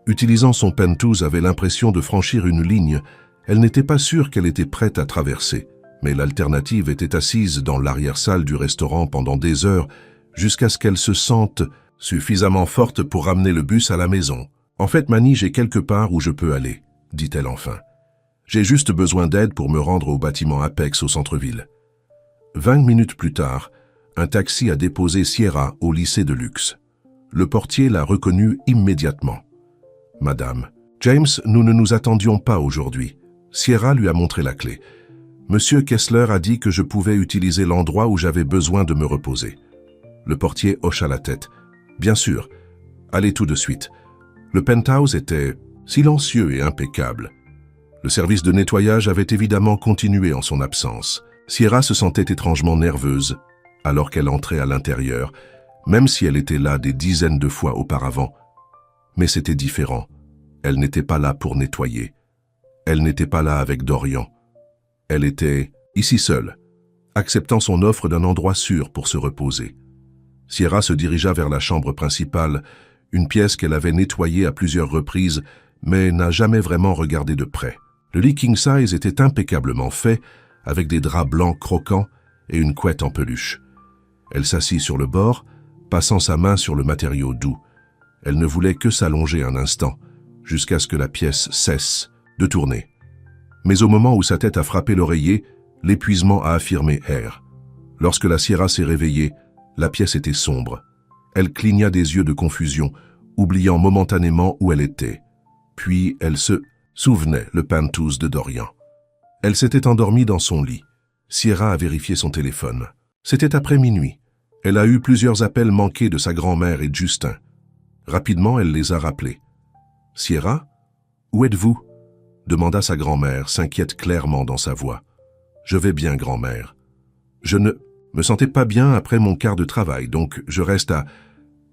Utilisant son Pentouse avait l'impression de franchir une ligne. Elle n'était pas sûre qu'elle était prête à traverser. Mais l'alternative était assise dans l'arrière-salle du restaurant pendant des heures jusqu'à ce qu'elle se sente suffisamment forte pour ramener le bus à la maison. « En fait, Manny, j'ai quelque part où je peux aller, » dit-elle enfin. « J'ai juste besoin d'aide pour me rendre au bâtiment Apex au centre-ville. » 20 minutes plus tard, un taxi a déposé Sierra au lycée de luxe. Le portier l'a reconnue immédiatement. « Madame, James, nous ne nous attendions pas aujourd'hui. » Sierra lui a montré la clé. « Monsieur Kessler a dit que je pouvais utiliser l'endroit où j'avais besoin de me reposer. » Le portier hocha la tête. « Bien sûr. Allez tout de suite. » Le penthouse était silencieux et impeccable. Le service de nettoyage avait évidemment continué en son absence. Sierra se sentait étrangement nerveuse alors qu'elle entrait à l'intérieur, même si elle était là des dizaines de fois auparavant. Mais c'était différent. Elle n'était pas là pour nettoyer. Elle n'était pas là avec Dorian. Elle était ici seule, acceptant son offre d'un endroit sûr pour se reposer. Sierra se dirigea vers la chambre principale, une pièce qu'elle avait nettoyée à plusieurs reprises, mais n'a jamais vraiment regardé de près. Le lit king size était impeccablement fait, avec des draps blancs croquants et une couette en peluche. Elle s'assit sur le bord, passant sa main sur le matériau doux. Elle ne voulait que s'allonger un instant, jusqu'à ce que la pièce cesse de tourner. Mais au moment où sa tête a frappé l'oreiller, l'épuisement a affirmé R. Lorsque la Sierra s'est réveillée, la pièce était sombre. Elle cligna des yeux de confusion, oubliant momentanément où elle était. Puis elle se souvenait le Pentouse de Dorian. Elle s'était endormie dans son lit. Sierra a vérifié son téléphone. C'était après minuit. Elle a eu plusieurs appels manqués de sa grand-mère et de Justin. Rapidement, elle les a rappelés. « Sierra, où êtes-vous » demanda sa grand-mère, s'inquiète clairement dans sa voix. « Je vais bien, grand-mère. Je ne me sentais pas bien après mon quart de travail, donc je reste à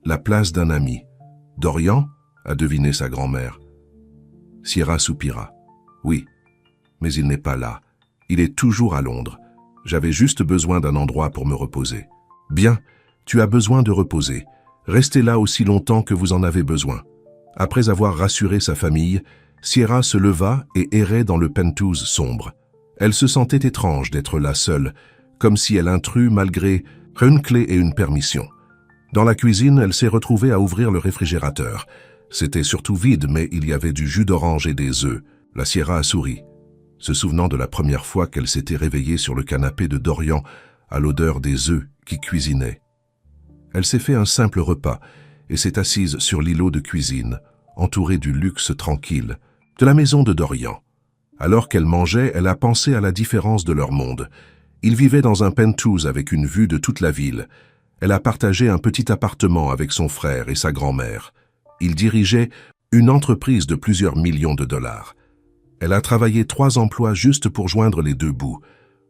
la place d'un ami. Dorian ?» a deviné sa grand-mère. Sierra soupira. « Oui, mais il n'est pas là. Il est toujours à Londres. J'avais juste besoin d'un endroit pour me reposer. »« Bien, tu as besoin de reposer. Restez là aussi longtemps que vous en avez besoin. » Après avoir rassuré sa famille, Sierra se leva et errait dans le Pentouse sombre. Elle se sentait étrange d'être là seule, comme si elle intrut malgré une clé et une permission. Dans la cuisine, elle s'est retrouvée à ouvrir le réfrigérateur. C'était surtout vide, mais il y avait du jus d'orange et des œufs. La Sierra a souri, se souvenant de la première fois qu'elle s'était réveillée sur le canapé de Dorian à l'odeur des œufs qui cuisinaient. Elle s'est fait un simple repas et s'est assise sur l'îlot de cuisine, entourée du luxe tranquille de la maison de Dorian. Alors qu'elle mangeait, elle a pensé à la différence de leur monde. Ils vivaient dans un penthouse avec une vue de toute la ville. Elle a partagé un petit appartement avec son frère et sa grand-mère. Ils dirigeaient une entreprise de plusieurs millions de dollars. Elle a travaillé 3 emplois juste pour joindre les deux bouts.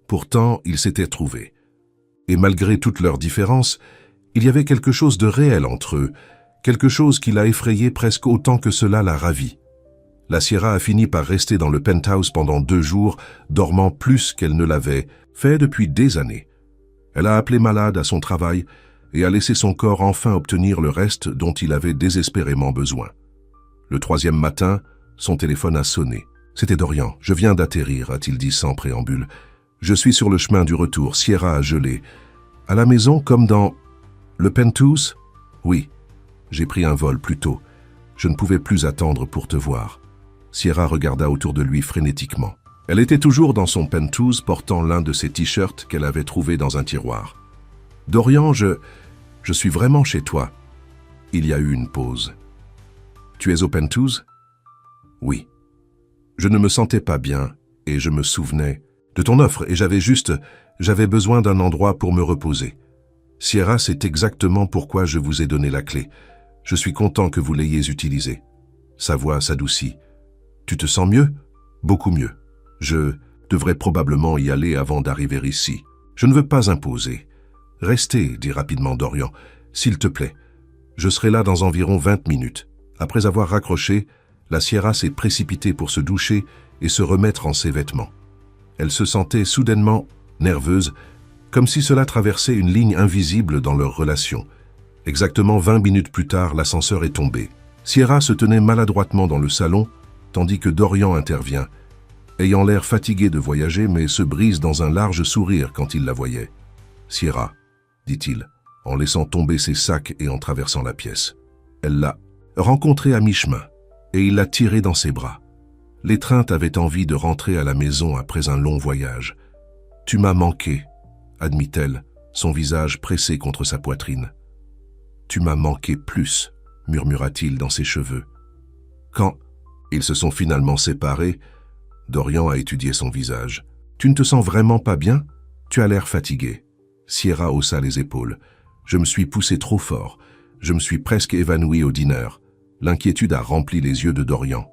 Pourtant, ils s'étaient trouvés. Et malgré toutes leurs différences, il y avait quelque chose de réel entre eux, quelque chose qui l'a effrayée presque autant que cela l'a ravie. La Sierra a fini par rester dans le penthouse pendant 2 jours, dormant plus qu'elle ne l'avait fait depuis des années. Elle a appelé malade à son travail et a laissé son corps enfin obtenir le reste dont il avait désespérément besoin. Le 3e matin, son téléphone a sonné. C'était Dorian. « Je viens d'atterrir », a-t-il dit sans préambule. « Je suis sur le chemin du retour. Sierra a gelé. À la maison comme dans le penthouse ? Oui. J'ai pris un vol plus tôt. Je ne pouvais plus attendre pour te voir. » Sierra regarda autour de lui frénétiquement. Elle était toujours dans son penthouse, portant l'un de ses t-shirts qu'elle avait trouvé dans un tiroir. « Dorian, je suis vraiment chez toi. » Il y a eu une pause. « Tu es au penthouse ? » Oui. Je ne me sentais pas bien et je me souvenais de ton offre et j'avais besoin d'un endroit pour me reposer. Sierra, c'est exactement pourquoi je vous ai donné la clé. Je suis content que vous l'ayez utilisée. Sa voix s'adoucit. Tu te sens mieux ? Beaucoup mieux. Je devrais probablement y aller avant d'arriver ici. Je ne veux pas imposer. Restez, dit rapidement Dorian. S'il te plaît. Je serai là dans environ 20 minutes. Après avoir raccroché, la Sierra s'est précipitée pour se doucher et se remettre en ses vêtements. Elle se sentait soudainement nerveuse, comme si cela traversait une ligne invisible dans leur relation. Exactement 20 minutes plus tard, l'ascenseur est tombé. Sierra se tenait maladroitement dans le salon, tandis que Dorian intervient, ayant l'air fatigué de voyager, mais se brise dans un large sourire quand il la voyait. « Sierra », dit-il, en laissant tomber ses sacs et en traversant la pièce. Elle l'a rencontré à mi-chemin, et il l'a tirée dans ses bras. L'étreinte avait envie de rentrer à la maison après un long voyage. « Tu m'as manqué », admit-elle, son visage pressé contre sa poitrine. « Tu m'as manqué plus », murmura-t-il dans ses cheveux. Quand ils se sont finalement séparés, Dorian a étudié son visage. « Tu ne te sens vraiment pas bien? Tu as l'air fatigué. » Sierra haussa les épaules. « Je me suis poussé trop fort. Je me suis presque évanoui au dîner. » L'inquiétude a rempli les yeux de Dorian.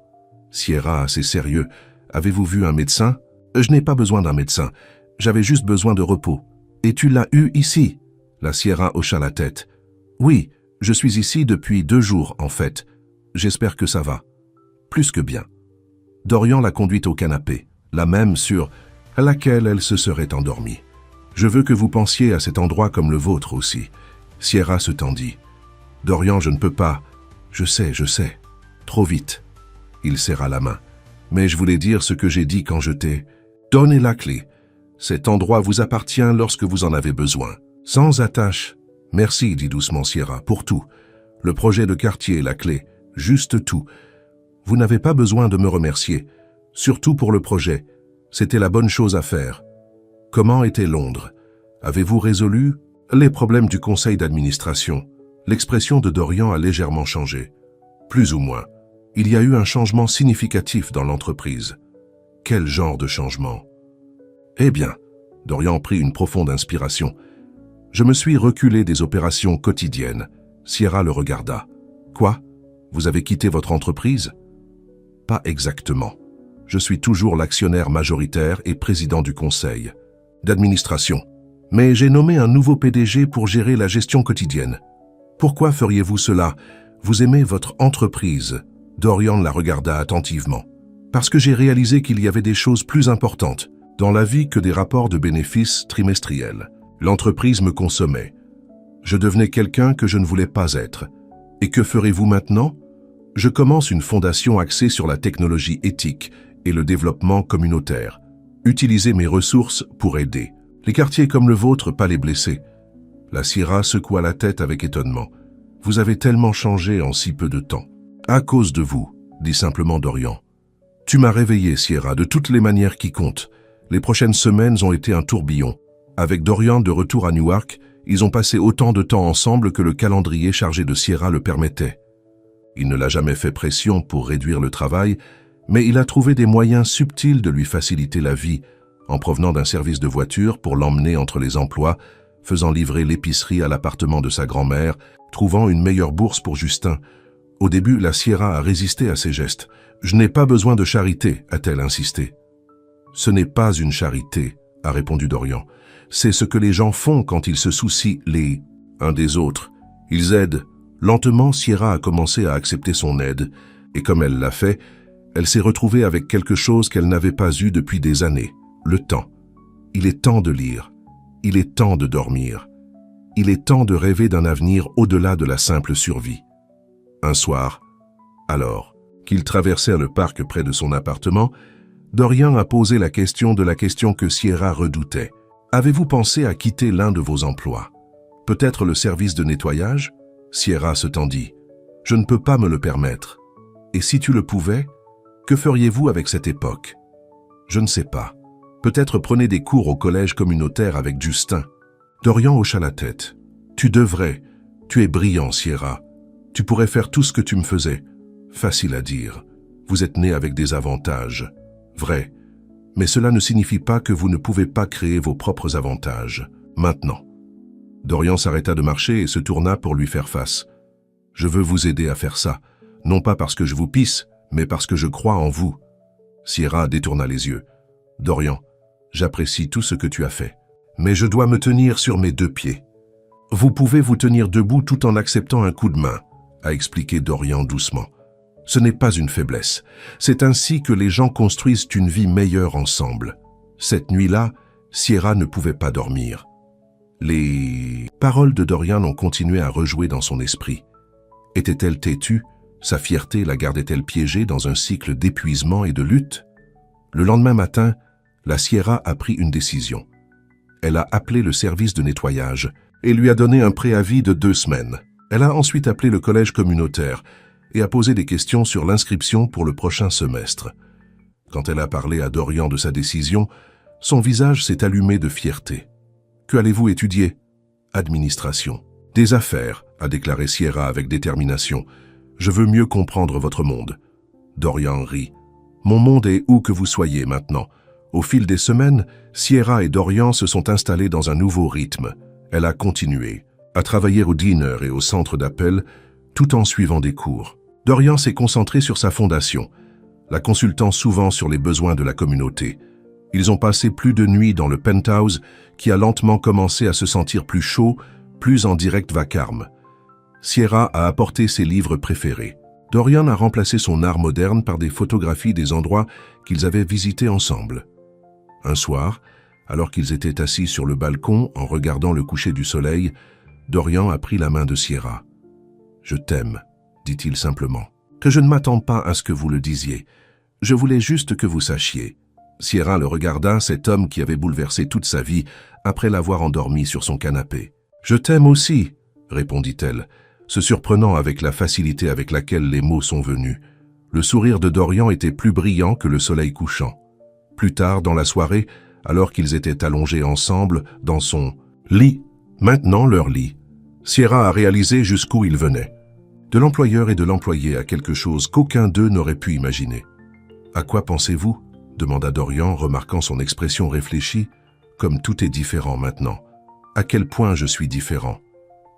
Sierra, assez sérieux. « Avez-vous vu un médecin? »« Je n'ai pas besoin d'un médecin. J'avais juste besoin de repos. »« Et tu l'as eu ici ?» La Sierra hocha la tête. « Oui, je suis ici depuis 2 jours, en fait. J'espère que ça va. » « Plus que bien. » Dorian l'a conduite au canapé, la même sur laquelle elle se serait endormie. « Je veux que vous pensiez à cet endroit comme le vôtre aussi. » Sierra se tendit. « Dorian, je ne peux pas. Je sais. Trop vite. » Il serra la main. « Mais je voulais dire ce que j'ai dit quand je t'ai donné la clé. Cet endroit vous appartient lorsque vous en avez besoin. Sans attache. »« Merci, dit doucement Sierra, pour tout. Le projet de quartier, la clé, juste tout. Vous n'avez pas besoin de me remercier. Surtout pour le projet. C'était la bonne chose à faire. Comment était Londres? Avez-vous résolu les problèmes du conseil d'administration? » L'expression de Dorian a légèrement changé. Plus ou moins. Il y a eu un changement significatif dans l'entreprise. Quel genre de changement? Eh bien, Dorian prit une profonde inspiration. Je me suis reculé des opérations quotidiennes. Sierra le regarda. Quoi? Vous avez quitté votre entreprise? Pas exactement. Je suis toujours l'actionnaire majoritaire et président du conseil d'administration. Mais j'ai nommé un nouveau PDG pour gérer la gestion quotidienne. Pourquoi feriez-vous cela? Vous aimez votre entreprise? Dorian la regarda attentivement. Parce que j'ai réalisé qu'il y avait des choses plus importantes dans la vie que des rapports de bénéfices trimestriels. L'entreprise me consommait. Je devenais quelqu'un que je ne voulais pas être. Et que ferez-vous maintenant? Je commence une fondation axée sur la technologie éthique et le développement communautaire. Utiliser mes ressources pour aider. Les quartiers comme le vôtre, pas les blessés. La Sierra secoua la tête avec étonnement. Vous avez tellement changé en si peu de temps. À cause de vous, dit simplement Dorian. Tu m'as réveillé, Sierra, de toutes les manières qui comptent. Les prochaines semaines ont été un tourbillon. Avec Dorian de retour à Newark, ils ont passé autant de temps ensemble que le calendrier chargé de Sierra le permettait. Il ne l'a jamais fait pression pour réduire le travail, mais il a trouvé des moyens subtils de lui faciliter la vie, en provenant d'un service de voiture pour l'emmener entre les emplois, faisant livrer l'épicerie à l'appartement de sa grand-mère, trouvant une meilleure bourse pour Justin. Au début, la Sierra a résisté à ces gestes. « Je n'ai pas besoin de charité », a-t-elle insisté. « Ce n'est pas une charité », a répondu Dorian. « C'est ce que les gens font quand ils se soucient les uns des autres. Ils aident. » Lentement, Sierra a commencé à accepter son aide, et comme elle l'a fait, elle s'est retrouvée avec quelque chose qu'elle n'avait pas eu depuis des années, le temps. Il est temps de lire, il est temps de dormir, il est temps de rêver d'un avenir au-delà de la simple survie. Un soir, alors qu'ils traversèrent le parc près de son appartement, Dorian a posé la question que Sierra redoutait. Avez-vous pensé à quitter l'un de vos emplois? Peut-être le service de nettoyage? Sierra se tendit. « Je ne peux pas me le permettre. Et si tu le pouvais, que feriez-vous avec cette époque? » Je ne sais pas. Peut-être prenez des cours au collège communautaire avec Justin. Dorian hocha la tête. « Tu devrais. Tu es brillant, Sierra. Tu pourrais faire tout ce que tu me faisais. Facile à dire. Vous êtes né avec des avantages. Vrai. Mais cela ne signifie pas que vous ne pouvez pas créer vos propres avantages. Maintenant. » Dorian s'arrêta de marcher et se tourna pour lui faire face. « Je veux vous aider à faire ça, non pas parce que je vous pisse, mais parce que je crois en vous. » Sierra détourna les yeux. « Dorian, j'apprécie tout ce que tu as fait, mais je dois me tenir sur mes 2 pieds. »« Vous pouvez vous tenir debout tout en acceptant un coup de main, » a expliqué Dorian doucement. Ce n'est pas une faiblesse. C'est ainsi que les gens construisent une vie meilleure ensemble. Cette nuit-là, Sierra ne pouvait pas dormir. Les paroles de Dorian ont continué à rejouer dans son esprit. Était-elle têtue? Sa fierté la gardait-elle piégée dans un cycle d'épuisement et de lutte? Le lendemain matin, la Sierra a pris une décision. Elle a appelé le service de nettoyage et lui a donné un préavis de 2 semaines. Elle a ensuite appelé le collège communautaire et a posé des questions sur l'inscription pour le prochain semestre. Quand elle a parlé à Dorian de sa décision, son visage s'est allumé de fierté. « Que allez-vous étudier ?»« Administration. »« Des affaires », a déclaré Sierra avec détermination. « Je veux mieux comprendre votre monde. » Dorian rit. « Mon monde est où que vous soyez maintenant. » Au fil des semaines, Sierra et Dorian se sont installés dans un nouveau rythme. Elle a continué à travailler au dîner et au centre d'appel, tout en suivant des cours. Dorian s'est concentré sur sa fondation, la consultant souvent sur les besoins de la communauté. Ils ont passé plus de nuits dans le penthouse qui a lentement commencé à se sentir plus chaud, plus en direct vacarme. Sierra a apporté ses livres préférés. Dorian a remplacé son art moderne par des photographies des endroits qu'ils avaient visités ensemble. Un soir, alors qu'ils étaient assis sur le balcon en regardant le coucher du soleil, Dorian a pris la main de Sierra. « Je t'aime », dit-il simplement. « Que je ne m'attends pas à ce que vous le disiez. Je voulais juste que vous sachiez. » Sierra le regarda, cet homme qui avait bouleversé toute sa vie après l'avoir endormi sur son canapé. « Je t'aime aussi », répondit-elle, se surprenant avec la facilité avec laquelle les mots sont venus. Le sourire de Dorian était plus brillant que le soleil couchant. Plus tard dans la soirée, alors qu'ils étaient allongés ensemble dans son lit, maintenant leur lit, Sierra a réalisé jusqu'où il venait. De l'employeur et de l'employé à quelque chose qu'aucun d'eux n'aurait pu imaginer. « À quoi pensez-vous » demanda Dorian, remarquant son expression réfléchie, « Comme tout est différent maintenant. À quel point je suis différent ?»«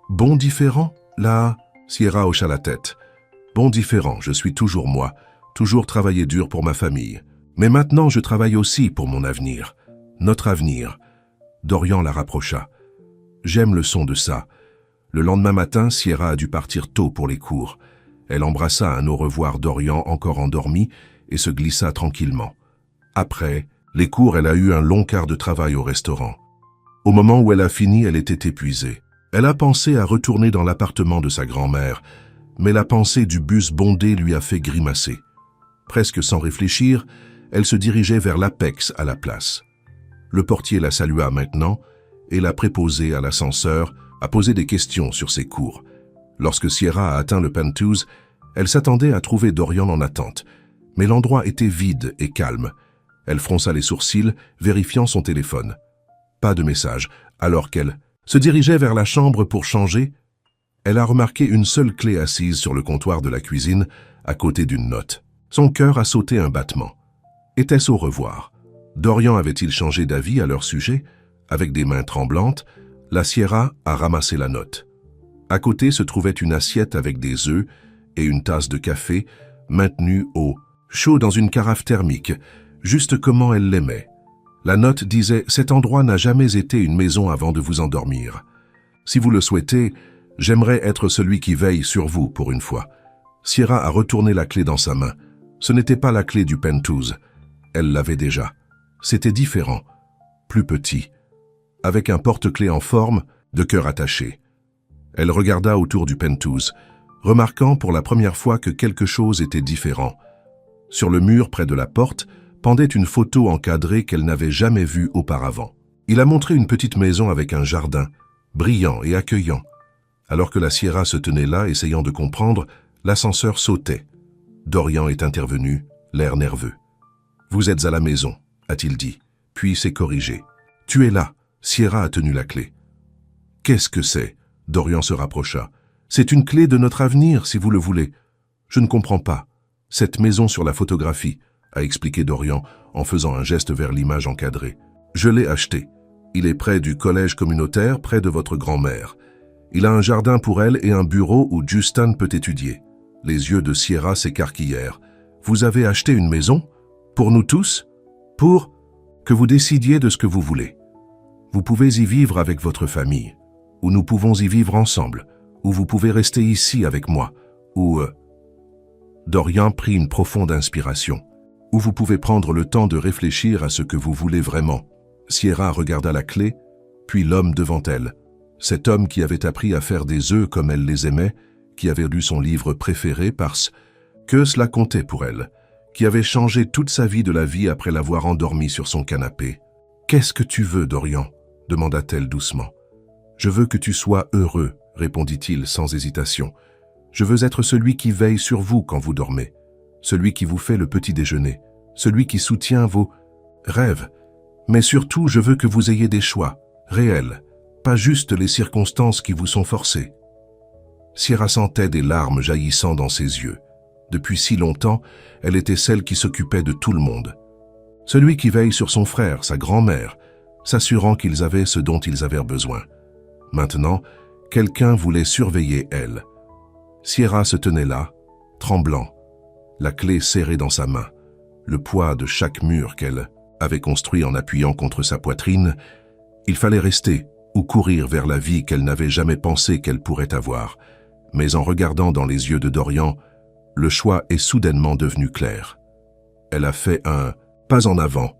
Bon différent ?» Là, Sierra hocha la tête. « Bon différent, je suis toujours moi, toujours travaillé dur pour ma famille. Mais maintenant je travaille aussi pour mon avenir. Notre avenir. » Dorian la rapprocha. « J'aime le son de ça. » Le lendemain matin, Sierra a dû partir tôt pour les cours. Elle embrassa un au revoir Dorian encore endormi et se glissa tranquillement. Après les cours, elle a eu un long quart de travail au restaurant. Au moment où elle a fini, elle était épuisée. Elle a pensé à retourner dans l'appartement de sa grand-mère, mais la pensée du bus bondé lui a fait grimacer. Presque sans réfléchir, elle se dirigeait vers l'Apex à la place. Le portier la salua maintenant et la préposée à l'ascenseur a posé des questions sur ses cours. Lorsque Sierra a atteint le penthouse, elle s'attendait à trouver Dorian en attente, mais l'endroit était vide et calme. Elle fronça les sourcils, vérifiant son téléphone. Pas de message, alors qu'elle se dirigeait vers la chambre pour changer. Elle a remarqué une seule clé assise sur le comptoir de la cuisine, à côté d'une note. Son cœur a sauté un battement. Était-ce au revoir? Dorian avait-il changé d'avis à leur sujet? Avec des mains tremblantes, la Sierra a ramassé la note. À côté se trouvait une assiette avec des œufs et une tasse de café maintenue au chaud dans une carafe thermique, juste comment elle l'aimait. La note disait « Cet endroit n'a jamais été une maison avant de vous endormir. Si vous le souhaitez, j'aimerais être celui qui veille sur vous pour une fois. » Sierra a retourné la clé dans sa main. Ce n'était pas la clé du penthouse. Elle l'avait déjà. C'était différent, plus petit, avec un porte-clés en forme de cœur attaché. Elle regarda autour du penthouse, remarquant pour la première fois que quelque chose était différent. Sur le mur près de la porte pendait une photo encadrée qu'elle n'avait jamais vue auparavant. Il a montré une petite maison avec un jardin, brillant et accueillant. Alors que la Sierra se tenait là, essayant de comprendre, l'ascenseur sautait. Dorian est intervenu, l'air nerveux. « Vous êtes à la maison », a-t-il dit, puis s'est corrigé. « Tu es là », Sierra a tenu la clé. « Qu'est-ce que c'est ?» Dorian se rapprocha. « C'est une clé de notre avenir, si vous le voulez. »« Je ne comprends pas. Cette maison sur la photographie, » a expliqué Dorian en faisant un geste vers l'image encadrée. « Je l'ai acheté. Il est près du collège communautaire, près de votre grand-mère. Il a un jardin pour elle et un bureau où Justin peut étudier. » Les yeux de Sierra s'écarquillèrent. « Vous avez acheté une maison? Pour nous tous? Pour que vous décidiez de ce que vous voulez. Vous pouvez y vivre avec votre famille, ou nous pouvons y vivre ensemble, ou vous pouvez rester ici avec moi, ou... » Dorian prit une profonde inspiration. Où vous pouvez prendre le temps de réfléchir à ce que vous voulez vraiment. Sierra regarda la clé, puis l'homme devant elle. Cet homme qui avait appris à faire des œufs comme elle les aimait, qui avait lu son livre préféré parce que cela comptait pour elle, qui avait changé toute sa vie de la vie après l'avoir endormi sur son canapé. « Qu'est-ce que tu veux, Dorian ?» demanda-t-elle doucement. « Je veux que tu sois heureux, » répondit-il sans hésitation. « Je veux être celui qui veille sur vous quand vous dormez, celui qui vous fait le petit déjeuner, celui qui soutient vos rêves. Mais surtout, je veux que vous ayez des choix, réels, pas juste les circonstances qui vous sont forcées. » Sierra sentait des larmes jaillissant dans ses yeux. Depuis si longtemps, elle était celle qui s'occupait de tout le monde. Celui qui veille sur son frère, sa grand-mère, s'assurant qu'ils avaient ce dont ils avaient besoin. Maintenant, quelqu'un voulait surveiller elle. Sierra se tenait là, tremblant, la clé serrée dans sa main, le poids de chaque mur qu'elle avait construit en appuyant contre sa poitrine. Il fallait rester ou courir vers la vie qu'elle n'avait jamais pensé qu'elle pourrait avoir. Mais en regardant dans les yeux de Dorian, le choix est soudainement devenu clair. Elle a fait un pas en avant